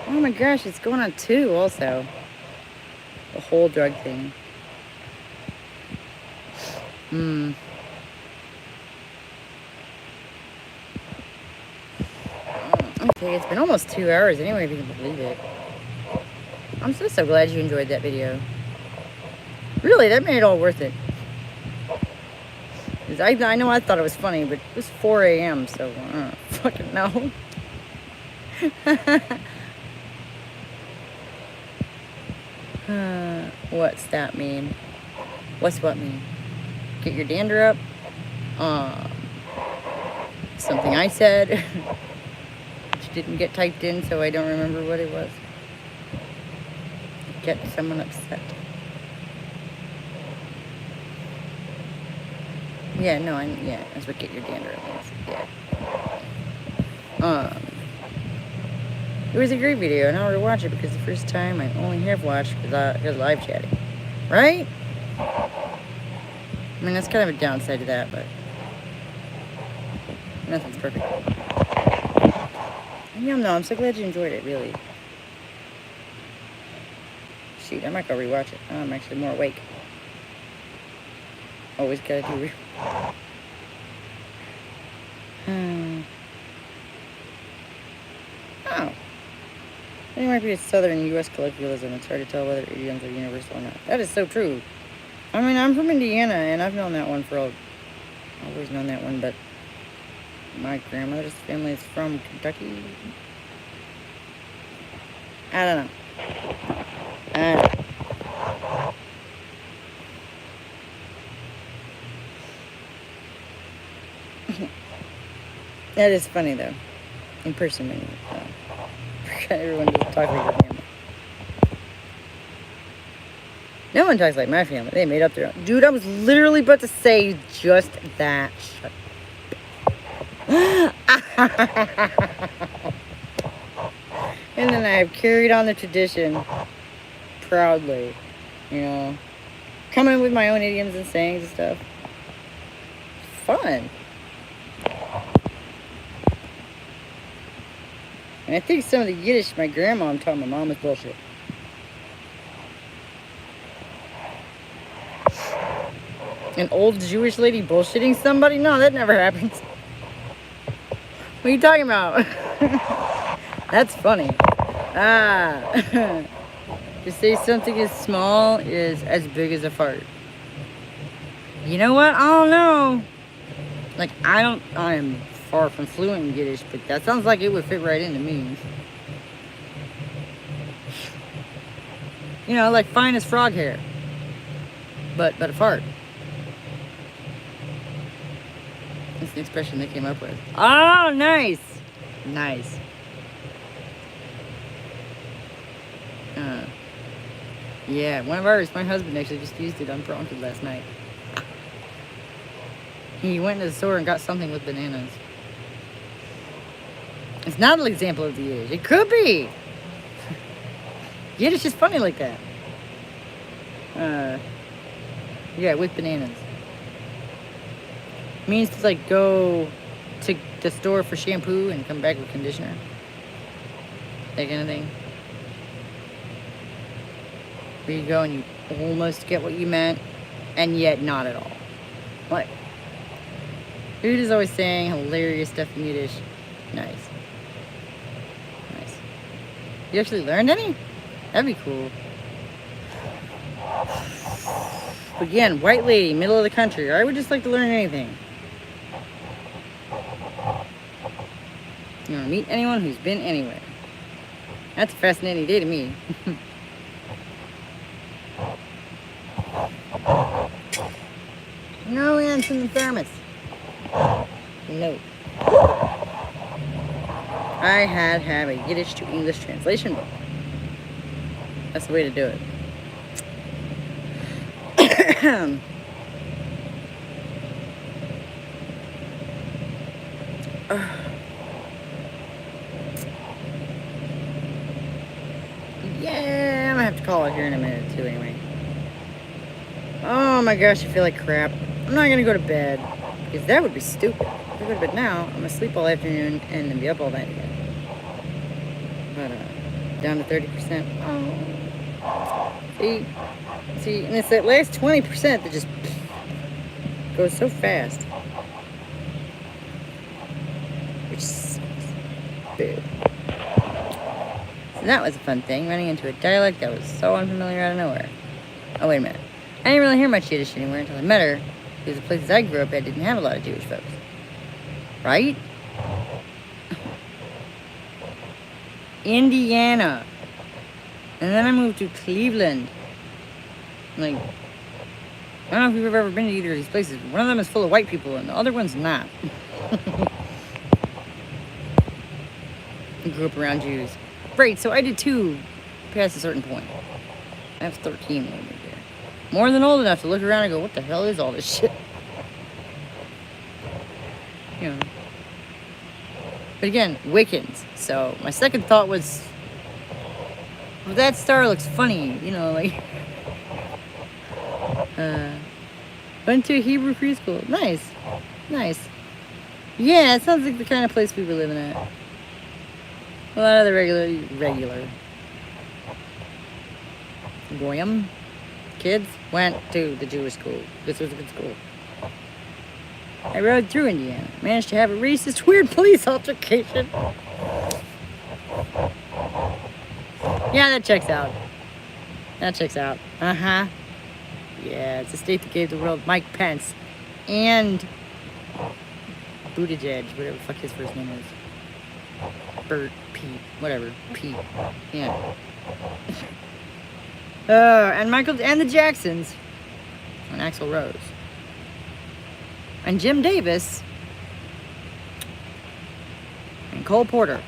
Oh my gosh, it's going on 2 also. The whole drug thing. Okay, it's been almost 2 hours anyway, if you can believe it. I'm so glad you enjoyed that video. Really, that made it all worth it. I know I thought it was funny, but it was 4 a.m., so I don't fucking know. What's that mean? What's what mean? Get your dander up? Something I said. Which didn't get typed in, so I don't remember what it was. Get someone upset. Yeah, no, yeah, that's what get your dander up means. Yeah. It was a great video, and I'll rewatch it because the first time I only have watched because live chatting. Right? I mean, that's kind of a downside to that, but nothing's perfect. Yeah, no, I'm so glad you enjoyed it, really. Shoot, I might go rewatch it. I'm actually more awake. Always gotta do Oh. They might be a southern U.S. colloquialism. It's hard to tell whether idioms are universal or not. That is so true. I mean, I'm from Indiana, and I've known that one always known that one, but my grandmother's family is from Kentucky. I don't know. That is funny, though. In person, maybe. Everyone just talks like their family. No one talks like my family. They made up their own. Dude, I was literally about to say just that. Shut And then I have carried on the tradition proudly. You know, coming up with my own idioms and sayings and stuff. Fun. And I think some of the Yiddish my grandma taught my mom is bullshit. An old Jewish lady bullshitting somebody? No, that never happens. What are you talking about? That's funny. To say something is small is as big as a fart. You know what? I don't know. Like, I am far from fluent in Yiddish, but that sounds like it would fit right into me. You know, like fine as frog hair. But a fart. That's the expression they came up with. Oh, nice. Nice. Yeah, one of ours, my husband actually just used it unprompted last night. He went to the store and got something with bananas. It's not an example of the Yiddish. It could be. Yiddish is funny like that. Yeah, with bananas. It means to like go to the store for shampoo and come back with conditioner. That kind of thing. Where you go and you almost get what you meant, and yet not at all. What? Dude is always saying hilarious stuff in Yiddish. Nice. Nice. You actually learned any? That'd be cool. But again, white lady, middle of the country. I would just like to learn anything. You want to meet anyone who's been anywhere. That's a fascinating day to me. No ants in the thermos. No. I have a Yiddish to English translation book. That's the way to do it. Yeah, I'm gonna have to call it here in a minute too anyway. Oh my gosh, I feel like crap. I'm not gonna go to bed because that would be stupid. If I go to bed now, I'm gonna sleep all afternoon and then be up all night again. But down to 30%. Oh, see, and it's that last 20% that just goes so fast, which sucks. Boo. So that was a fun thing, running into a dialect that was so unfamiliar out of nowhere. Oh, wait a minute. I didn't really hear much Yiddish anywhere until I met her, because the places I grew up at didn't have a lot of Jewish folks. Right? Indiana. And then I moved to Cleveland. Like, I don't know if you've ever been to either of these places, but one of them is full of white people and the other one's not. I grew up around Jews. Right, so I did too, past a certain point. I was 13 when I moved there. More than old enough to look around and go, what the hell is all this shit? You know. But again, Wiccans. So my second thought was, well, that star looks funny, you know, like. Went to a Hebrew preschool. Nice. Nice. Yeah, it sounds like the kind of place we were living at. A lot of the regular Goyim kids went to the Jewish school. This was a good school. I rode through Indiana. Managed to have a racist, weird police altercation. Yeah, that checks out. That checks out. Uh-huh. Yeah, it's a state that gave the world Mike Pence and Buttigieg, whatever the fuck his first name is. Bert, Pete, whatever. Pete. Yeah. And Michael and the Jacksons and Axl Rose. And Jim Davis and Cole Porter.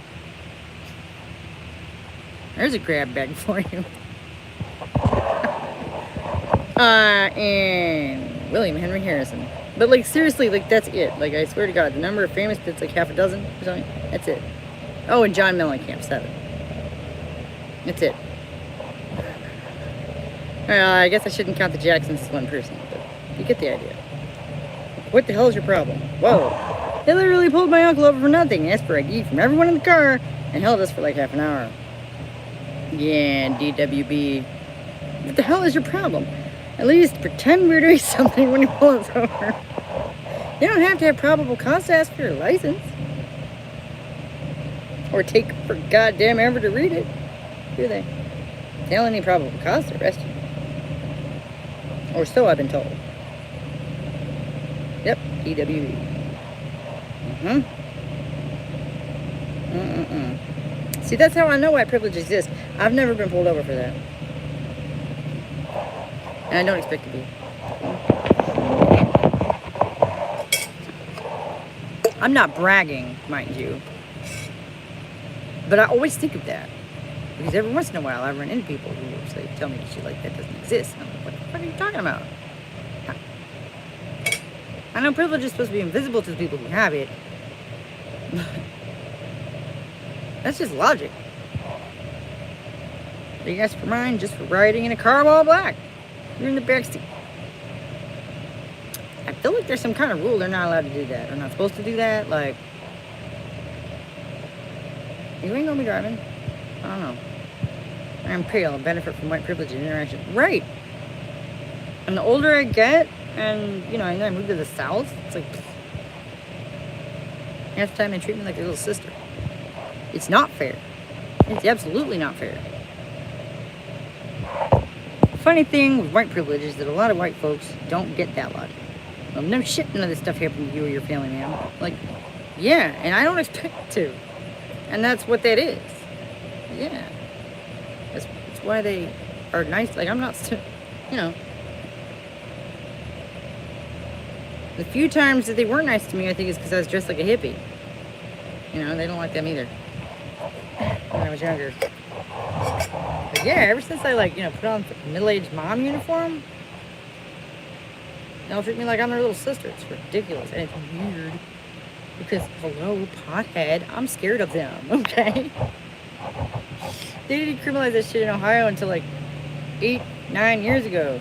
There's a grab bag for you. And William Henry Harrison. But like seriously, like that's it. Like I swear to God, the number of famous bits like half a dozen or something. That's it. Oh, and John Mellencamp, 7. That's it. Well, I guess I shouldn't count the Jacksons as one person, but you get the idea. What the hell is your problem? Whoa. They literally pulled my uncle over for nothing, asked for ID from everyone in the car, and held us for like half an hour. Yeah, DWB. What the hell is your problem? At least pretend we're doing something when you pull us over. You don't have to have probable cause to ask for your license. Or take for goddamn ever to read it. Do they? They only need probable cause to arrest you. Or so I've been told. Yep, DWB. See, that's how I know why privilege exists. I've never been pulled over for that. And I don't expect to be. I'm not bragging, mind you. But I always think of that. Because every once in a while I run into people who say, tell me shit like that doesn't exist. And I'm like, what the fuck are you talking about? I know privilege is supposed to be invisible to the people who have it. That's just logic. But you ask for mine just for riding in a car while black. You're in the backseat. I feel like there's some kind of rule they're not allowed to do that. They're not supposed to do that. Like, you ain't gonna be driving. I don't know. I'm pale and benefit from white privilege and interaction. Right. And the older I get, and you know, and then I move to the South, it's like half the time they treat me like a little sister. It's not fair. It's absolutely not fair. The funny thing with white privilege is that a lot of white folks don't get that logic. Well, no shit, none of this stuff happened to you or your family, man. Like, yeah, and I don't expect it to. And that's what that is. Yeah. That's why they are nice. Like, I'm not, you know. The few times that they were nice to me, I think it's because I was dressed like a hippie. You know, they don't like them either. When I was younger. But yeah, ever since I, like, you know, put on the middle-aged mom uniform, they'll treat me like I'm their little sister. It's ridiculous. And it's weird. Because, hello, pothead, I'm scared of them, okay? They didn't criminalize that shit in Ohio until, like, 8, 9 years ago.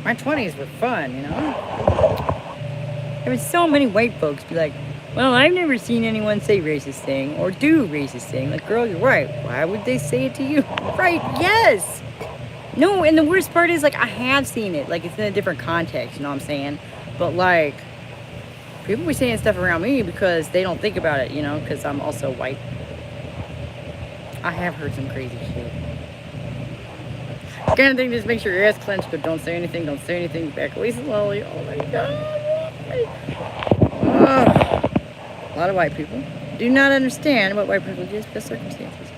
My 20s were fun, you know? There was so many white folks be like, well, I've never seen anyone say racist thing or do racist thing. Like, girl, you're right. Why would they say it to you? Right, yes! No, and the worst part is, like, I have seen it. Like, it's in a different context, you know what I'm saying? But, like, people be saying stuff around me because they don't think about it, you know? Because I'm also white. I have heard some crazy shit. Kind of thing, just make sure your ass clenched, but don't say anything, back away slowly. Oh my god. A lot of white people do not understand what white privilege is because circumstances.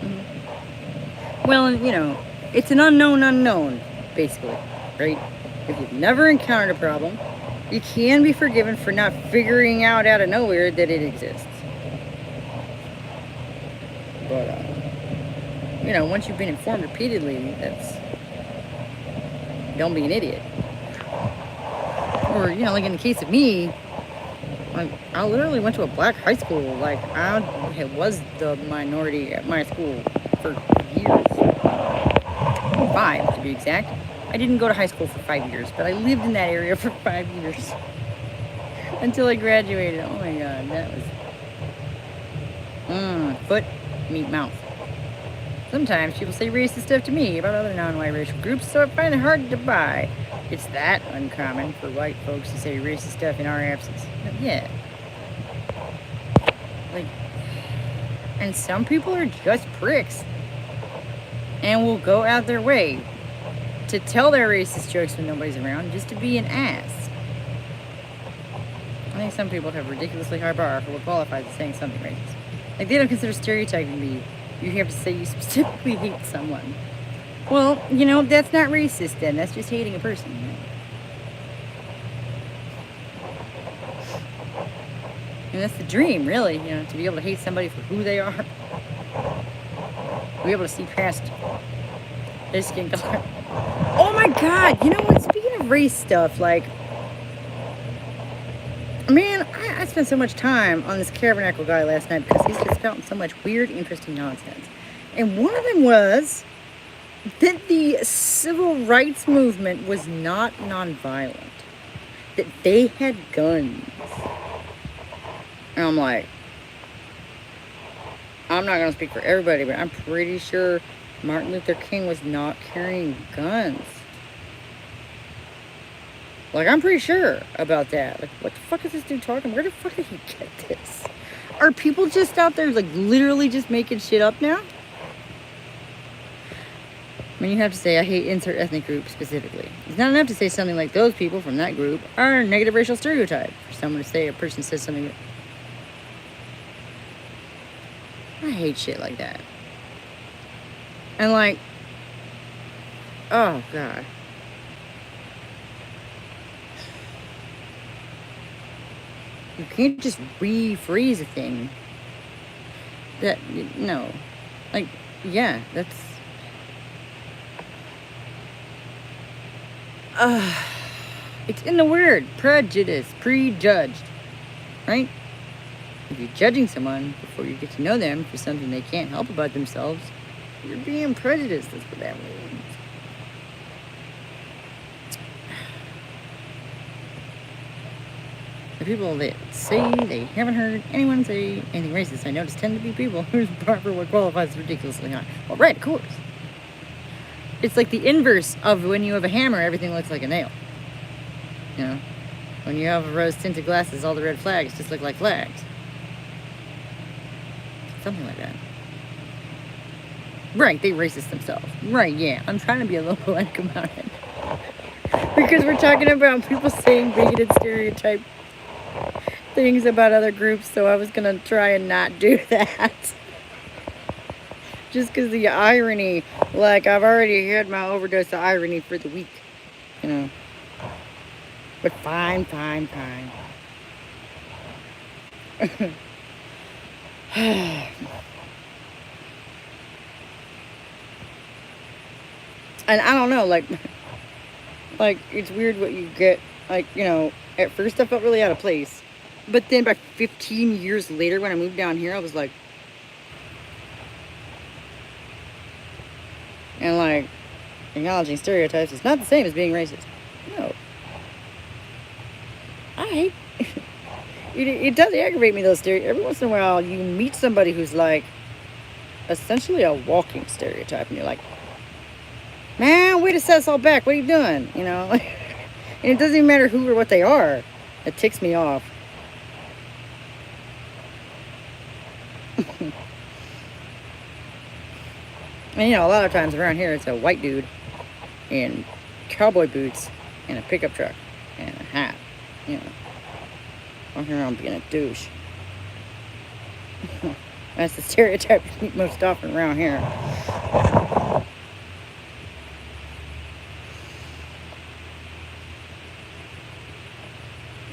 Mm-hmm. Well, you know, it's an unknown, basically, right? If you've never encountered a problem, you can be forgiven for not figuring out of nowhere that it exists. But, you know, once you've been informed repeatedly, don't be an idiot. Or, you know, like in the case of me, I literally went to a black high school. Like, I was the minority at my school for years. 5, to be exact. I didn't go to high school for 5 years, but I lived in that area for 5 years. Until I graduated. Oh my god, that was... foot, meat, mouth. Sometimes people say racist stuff to me about other non-white racial groups, so I find it hard to buy. It's that uncommon for white folks to say racist stuff in our absence. But yeah. Like, and some people are just pricks. And will go out their way to tell their racist jokes when nobody's around, just to be an ass. I think some people have a ridiculously high bar for what qualifies as saying something racist. Like, they don't consider stereotyping me. You have to say you specifically hate someone. Well, you know, that's not racist then. That's just hating a person. You know? And that's the dream, really, you know, to be able to hate somebody for who they are. To be able to see past their skin color. Oh my god, you know what? Speaking of race stuff, like, man, I spent so much time on this Tabernacle guy last night because he's just spouting so much weird, interesting nonsense. And one of them was that the civil rights movement was not nonviolent. That they had guns. And I'm like, I'm not going to speak for everybody, but I'm pretty sure Martin Luther King was not carrying guns. Like, I'm pretty sure about that. Like, what the fuck is this dude talking? Where the fuck did he get this? Are people just out there, like, literally just making shit up now? I mean, you have to say, I hate insert ethnic group specifically. It's not enough to say something like those people from that group are a negative racial stereotype. For someone to say a person says something that... I hate shit like that. And, like... Oh, God. You can't just rephrase a thing. That, no. Like, yeah, that's... It's in the word. Prejudice. Prejudged. Right? If you're judging someone before you get to know them for something they can't help about themselves, you're being prejudiced. That's what that means. The people that say they haven't heard anyone say anything racist, I notice, tend to be people whose bar for what qualifies as ridiculously high. Well, right, of course. It's like the inverse of when you have a hammer, everything looks like a nail. You know? When you have rose-tinted glasses, all the red flags just look like flags. Something like that. Right, they racist themselves. Right, yeah. I'm trying to be a little poetic about it. Because we're talking about people saying bigoted stereotype things about other groups, so I was gonna try and not do that. Just because the irony, like I've already had my overdose of irony for the week, you know. But fine. And I don't know, like it's weird what you get. Like, you know, at first I felt really out of place, but then by 15 years later, when I moved down here, I was like, and like acknowledging stereotypes is not the same as being racist. No, I hate. It does aggravate me, those stereotypes. Every once in a while, you meet somebody who's like essentially a walking stereotype, and you're like, man, way to set us all back. What are you doing? You know, and it doesn't even matter who or what they are. It ticks me off. And you know, a lot of times around here, it's a white dude in cowboy boots and a pickup truck and a hat. You know, walking around being a douche. That's the stereotype you meet most often around here.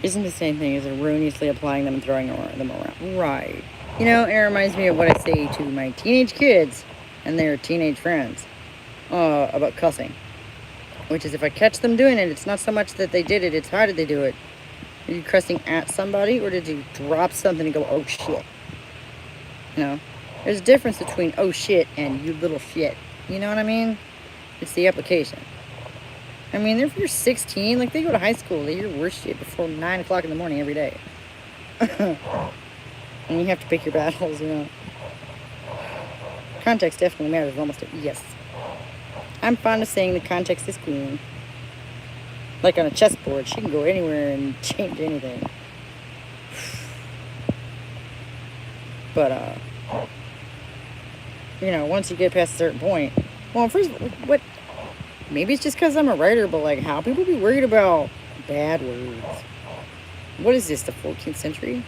Isn't the same thing as erroneously applying them and throwing them around. Right. You know, it reminds me of what I say to my teenage kids and their teenage friends about cussing. Which is, if I catch them doing it, it's not so much that they did it, it's how did they do it. Are you cussing at somebody, or did you drop something and go, oh shit? You know, there's a difference between oh shit and you little shit. You know what I mean? It's the application. I mean, if you're 16, like, they go to high school, they hear worse shit before 9 o'clock in the morning every day. And you have to pick your battles, you know. Context definitely matters almost. Yes. I'm fond of saying the context is queen. Like on a chessboard, she can go anywhere and change anything. But, you know, once you get past a certain point, well, first of all, what, maybe it's just because I'm a writer, but like, how people be worried about bad words? What is this, the 14th century?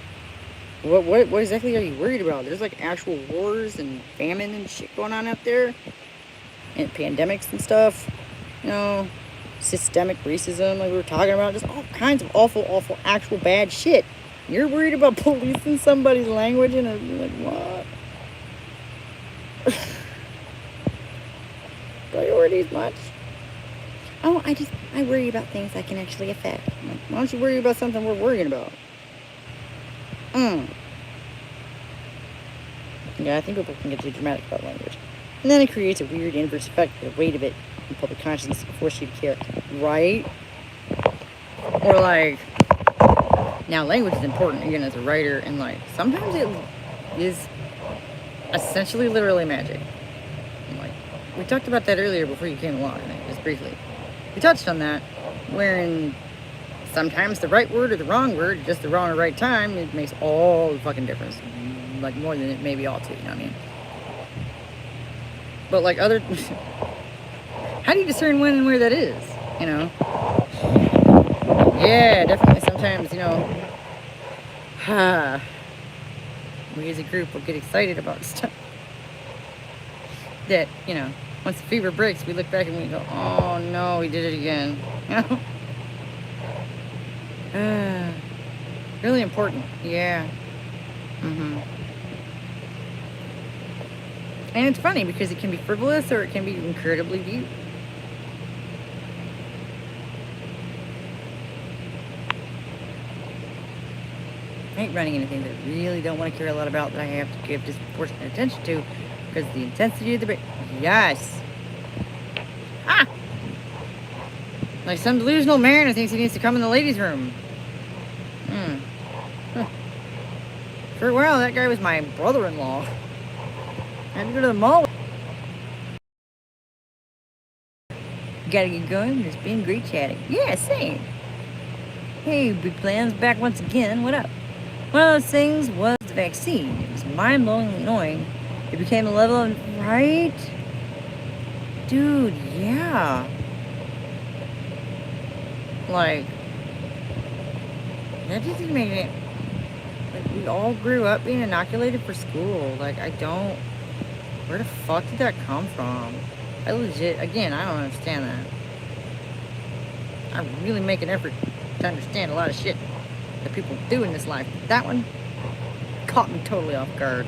What exactly are you worried about? There's like actual wars and famine and shit going on out there, and pandemics and stuff, you know, systemic racism, like we were talking about, just all kinds of awful, actual bad shit. You're worried about policing somebody's language, and you're like, what? Priorities much? Oh, I worry about things I can actually affect. Why don't you worry about something we're worrying about? Yeah, I think people can get too dramatic about language. And then it creates a weird inverse effect of the weight of it in public consciousness to force you to care. Right? Or like, now language is important, again, as a writer, and like, sometimes it is essentially literally magic. And like, we talked about that earlier before you came along, I think, just briefly. We touched on that, wherein sometimes the right word or the wrong word, just the wrong or right time, it makes all the fucking difference. Like, more than it maybe ought to, you know what I mean? But like other, how do you discern when and where that is, you know? Yeah, definitely sometimes, you know, we as a group will get excited about stuff that, you know, once the fever breaks, we look back and we go, oh no, we did it again, you know? Really important, yeah. And it's funny because it can be frivolous or it can be incredibly deep. I hate running into things that I really don't want to care a lot about, that I have to give disproportionate attention to because of the intensity of the yes. Like some delusional man who thinks he needs to come in the ladies' room. For a while, that guy was my brother-in-law. I had to go to the mall. Gotta get going. It's been great chatting. Yeah, same. Hey, Big Plans back once again. What up? One of those things was vaccine. It was mind-blowingly annoying. It became a level of, right? Dude, yeah. Like, that just didn't make it. Like, we all grew up being inoculated for school. Like, I don't. Where the fuck did that come from? I legit, again, I don't understand that. I really make an effort to understand a lot of shit that people do in this life. That one caught me totally off guard.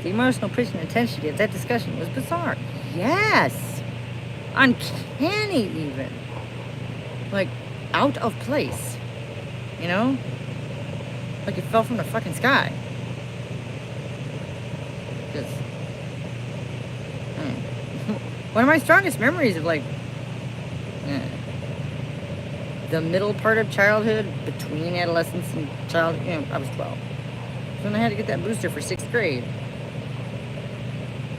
The emotional pitch and intensity of that discussion was bizarre. Yes! Uncanny, even. Like, out of place. You know? Like it fell from the fucking sky. Because one of my strongest memories of, like, the middle part of childhood, between adolescence and childhood, you know, I was 12. So when I had to get that booster for 6th grade.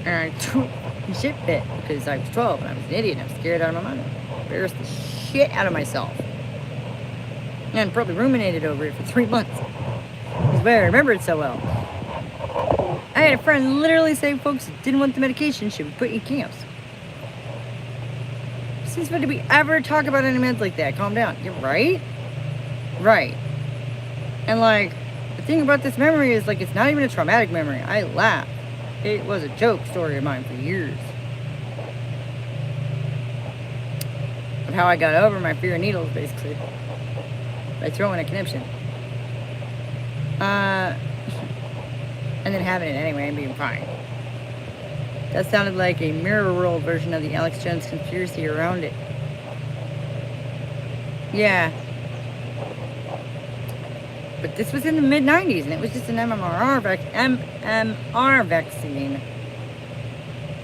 And I took the shit bit because I was 12 and I was an idiot and I was scared out of my mind. I embarrassed the shit out of myself. And probably ruminated over it for 3 months. That's why I remember it so well. I had a friend literally say folks didn't want the medication should be put in camps. Since when did we ever talk about any meds like that? Calm down. You're right? Right. And like, the thing about this memory is like, it's not even a traumatic memory. I laugh. It was a joke story of mine for years. Of how I got over my fear of needles, basically. By throwing a conniption. And then having it anyway and being fine. That sounded like a mirror world version of the Alex Jones conspiracy around it. Yeah. But this was in the mid-90s, and it was just an MMR vaccine.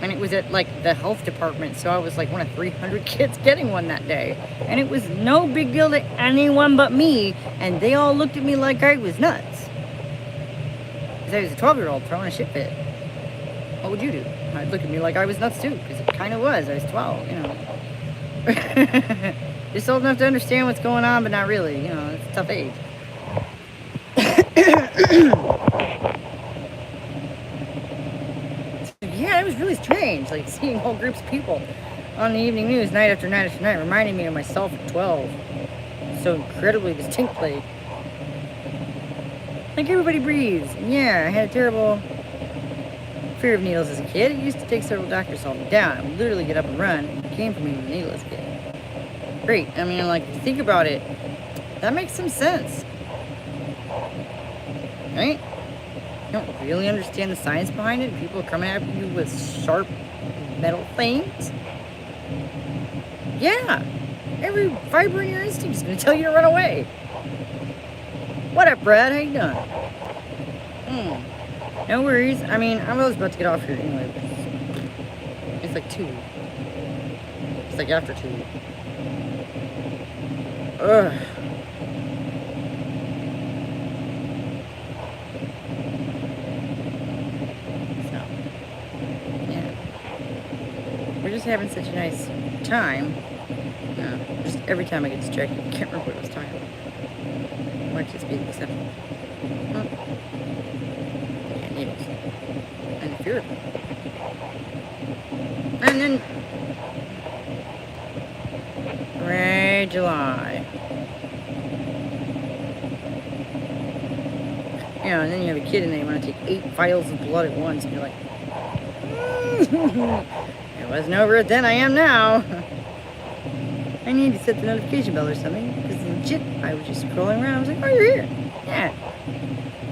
And it was at, like, the health department, so I was, like, one of 300 kids getting one that day. And it was no big deal to anyone but me, and they all looked at me like I was nuts. Because I was a 12-year-old throwing a shit fit. What would you do? I'd look at me like I was nuts, too, because it kind of was. I was 12, you know. Just old enough to understand what's going on, but not really. You know, it's a tough age. Yeah, it was really strange, like seeing whole groups of people on the evening news night after night after night, reminding me of myself at 12 so incredibly distinctly. Like, everybody breathes. Yeah, I had a terrible fear of needles as a kid. It used to take several doctors to hold me down. I would literally get up and run. It came from me with a needle as a kid. Great. I mean, like, think about it. That makes some sense. Right? You don't really understand the science behind it. People are coming at you with sharp metal things. Yeah. Every fiber in your instinct is going to tell you to run away. What up, Brad? How you doing? No worries. I mean, I was about to get off here anyway. It's like 2. It's like after 2. Ugh. Just having such a nice time. Just every time I get distracted, I can't remember what I was talking about. Might just be the exception. Yeah, needles. And fear of them. And then right, July. You know, and then you have a kid and they want to take 8 vials of blood at once, and you're like, I wasn't over it then, I am now. I need to set the notification bell or something, because legit, I was just scrolling around, I was like, oh, you're here. Yeah.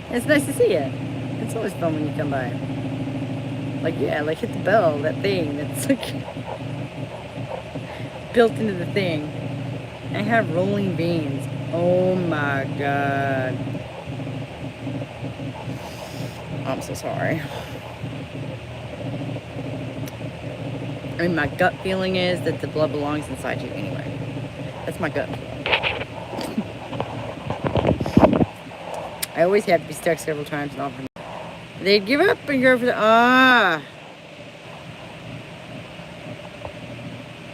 It's nice to see you. It's always fun when you come by. Like, yeah, like hit the bell, that thing, that's like built into the thing. I have rolling veins. Oh my God. I'm so sorry. I mean, my gut feeling is that the blood belongs inside you anyway. That's my gut feeling. I always had to be stuck several times and often. They'd give up and go for the, I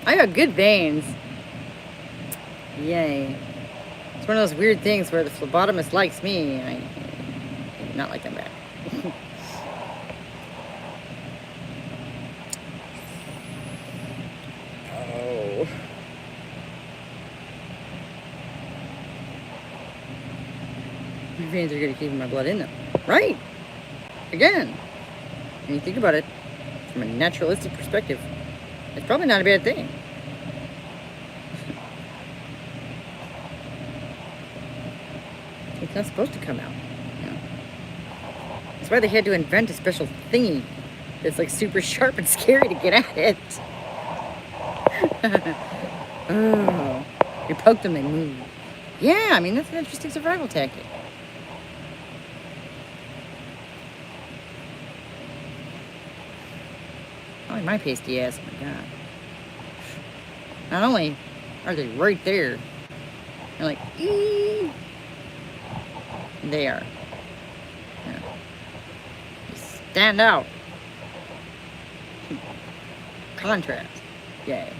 got good veins. Yay. It's one of those weird things where the phlebotomist likes me. Not like them back. Oh. My veins are going to keep my blood in them. Right. Again, when you think about it from a naturalistic perspective, it's probably not a bad thing. It's not supposed to come out. You know? That's why they had to invent a special thingy that's like super sharp and scary to get at it. Oh, you poke them, they move. Yeah, I mean, that's an interesting survival tactic. Oh, my pasty ass, oh my god. Not only are they right there, they're like, ee. They are. Yeah. They stand out. Contrast. Yay.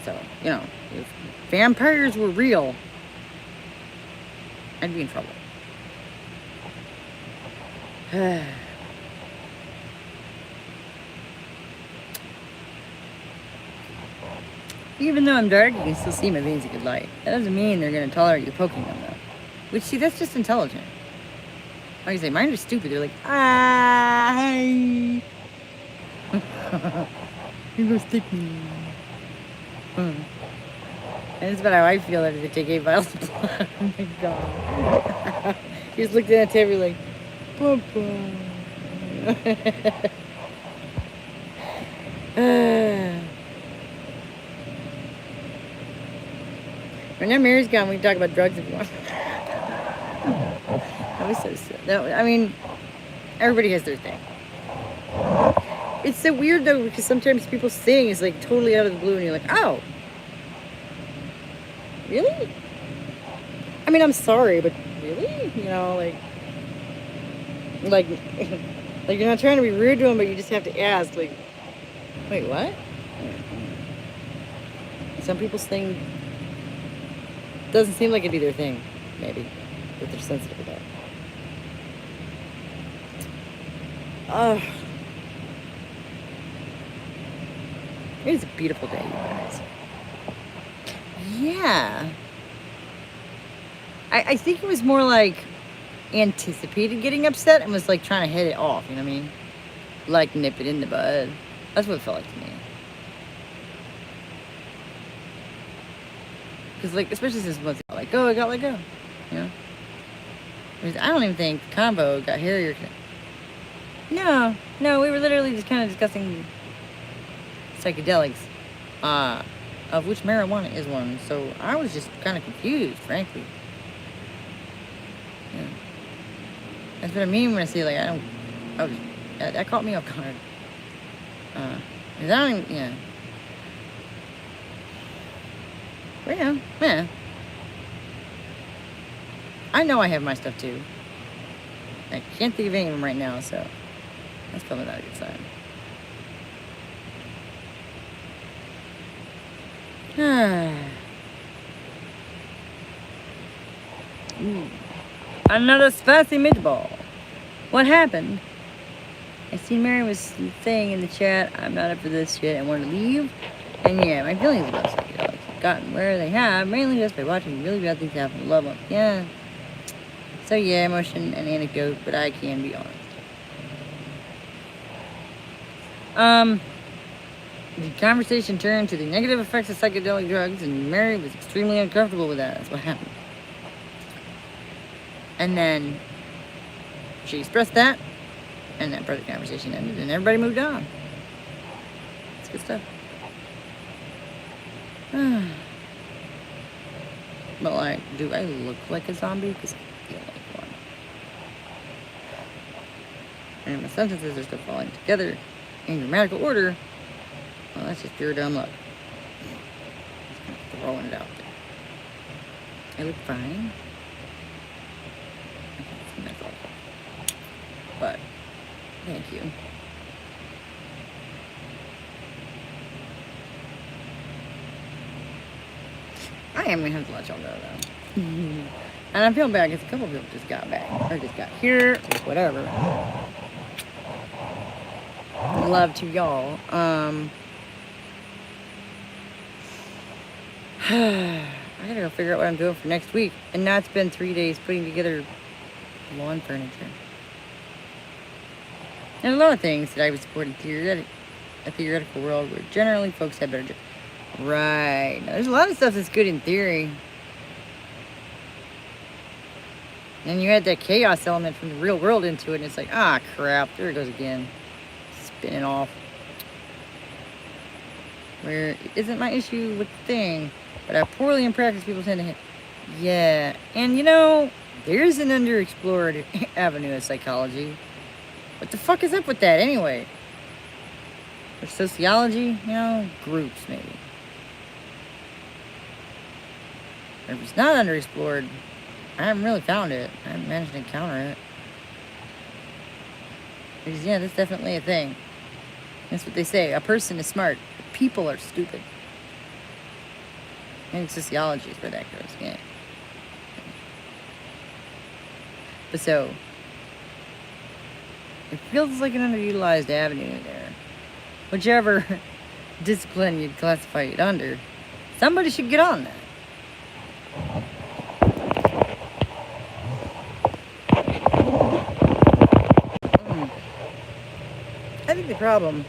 So, you know, if vampires were real, I'd be in trouble. Even though I'm dark, you can still see my veins in good light. That doesn't mean they're going to tolerate you poking them, though. Which, see, that's just intelligent. Like I say, mine are stupid. They're like, hi. You're going to stick me. And that's about how I feel after they take 8 vials of blood. Oh my god. He just looked at that table like, Papa. When that Mary's gone, we can talk about drugs if you want. That was so silly. No, I mean, everybody has their thing. It's so weird though, because sometimes people sing is like totally out of the blue and you're like, oh. Really? I mean, I'm sorry, but really? You know, like you're not trying to be rude to him, but you just have to ask, like, wait, what? Some people sing doesn't seem like it'd be their thing, maybe, but they're sensitive about it. Oh, it's a beautiful day, you guys. Yeah. I think it was more like anticipated getting upset and was like trying to hit it off, you know what I mean? Like nip it in the bud. That's what it felt like to me. Because, like, especially since once I got let go, I got let go. You know? I don't even think the combo got hairier. No, we were literally just kind of discussing psychedelics, of which marijuana is one. So I was just kind of confused, frankly. Yeah. That's what I mean when I say, like, that caught me off guard. 'Cause I don't even, yeah. Well, yeah. I know I have my stuff too. I can't think of any of them right now, so that's probably not a good sign. Another spicy meatball. What happened? I seen Mary was saying in the chat, I'm not up for this shit, I want to leave. And yeah, my feelings about psychedelics have gotten where they have, mainly just by watching really bad things happen to loved ones. Yeah. So yeah, emotion and anecdote, but I can be honest. The conversation turned to the negative effects of psychedelic drugs, and Mary was extremely uncomfortable with that. That's what happened. And then she expressed that, and that part of the conversation ended, and everybody moved on. It's good stuff. But, like, do I look like a zombie? Because I feel like one. And my sentences are still falling together in grammatical order. Well, that's just pure dumb luck. Just kind of throwing it out there. I look fine. That's all. But, thank you. I am going to have to let y'all go, though. And I'm feeling bad because a couple people just got back. Or just got here, or whatever. Love to y'all. I gotta go figure out what I'm doing for next week. And now it's been 3 days putting together lawn furniture. And a lot of things that I would support in a theoretical world where generally folks have better jobs. Right. Now, there's a lot of stuff that's good in theory. And you add that chaos element from the real world into it, and it's like, ah, crap, there it goes again. Spinning off. Where it isn't my issue with the thing, but how poorly in practice people tend to hit. Yeah. And, you know, there's an underexplored avenue of psychology. What the fuck is up with that anyway? Or sociology, you know, groups maybe. Or if it's not underexplored, I haven't really found it. I haven't managed to encounter it. Because, yeah, that's definitely a thing. That's what they say. A person is smart. People are stupid. I think sociology is where that goes, yeah. But so, it feels like an underutilized avenue there. Whichever discipline you'd classify it under, somebody should get on that. I think the problem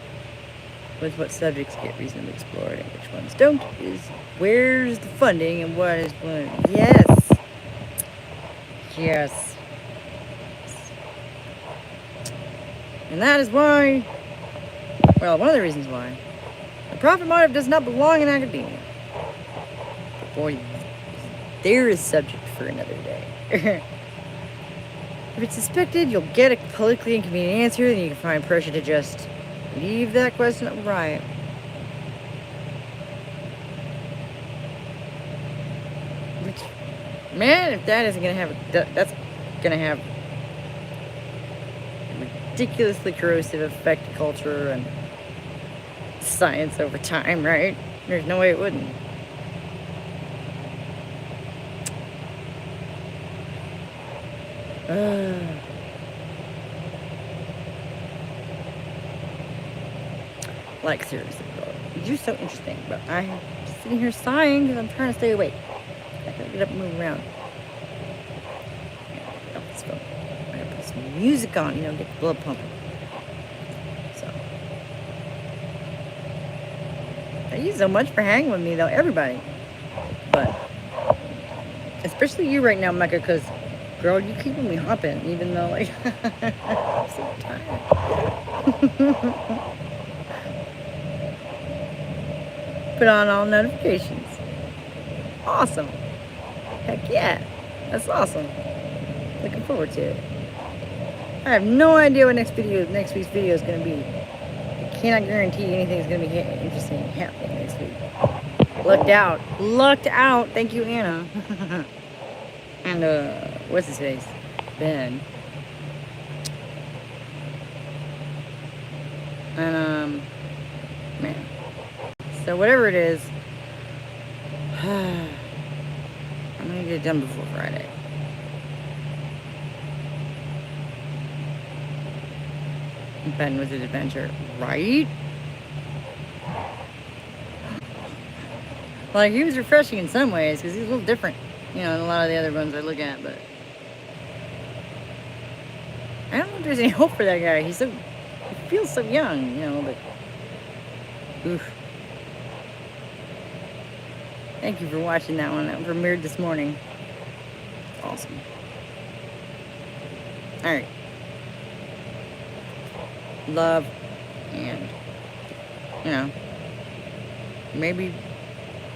with what subjects get reasonably explored and which ones don't is where's the funding and what is what. Yes. Yes. And that is why, well, one of the reasons why, the profit motive does not belong in academia. But boy, there is subject for another day. If it's suspected, you'll get a politically inconvenient answer, then you can find pressure to just leave that question right. Which, man, if that isn't gonna have, that's gonna have a ridiculously corrosive effect to culture and science over time, right? There's no way it wouldn't. Like, seriously, bro. You're so interesting, but I'm just sitting here sighing because I'm trying to stay awake. I gotta get up and move around. I gotta put some music on, you know, get the blood pumping. So. Thank you so much for hanging with me, though, everybody. But, especially you right now, Mecca, because, girl, you keeping me hopping, even though, like, I'm so tired. Put on all notifications. Awesome. Heck yeah. That's awesome. Looking forward to it. I have no idea what next week's video is going to be. I cannot guarantee anything's going to be interesting happening next week. Lucked out. Lucked out. Thank you, Anna. And, what's his face? Ben. And, man. So whatever it is, I'm going to get it done before Friday. Ben with his adventure, right? Like, he was refreshing in some ways, because he's a little different, you know, than a lot of the other ones I look at, but I don't know if there's any hope for that guy. He feels so young, you know, but oof. Thank you for watching that one. That premiered this morning. Awesome. Alright. Love and, you know, maybe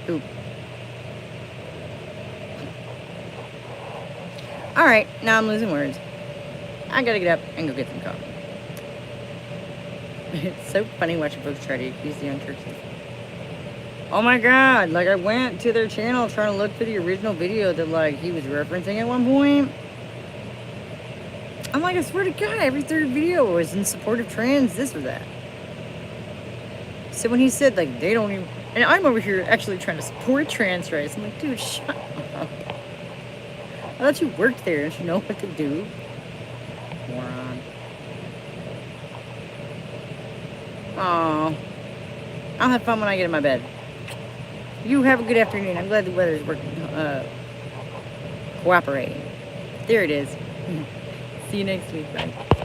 poop. Alright, now I'm losing words. I gotta get up and go get some coffee. It's so funny watching folks try to accuse the young churches. Oh my god, like I went to their channel trying to look for the original video that like he was referencing at one point. I'm like, I swear to God, every third video was in support of trans this or that. So when he said like they don't even, and I'm over here actually trying to support trans rights, I'm like, dude, shut up. thought you worked there. Don't you know what to do? Moron. Aw. I'll have fun when I get in my bed. You have a good afternoon. I'm glad the weather's working, cooperating. There it is. See you next week. Bye.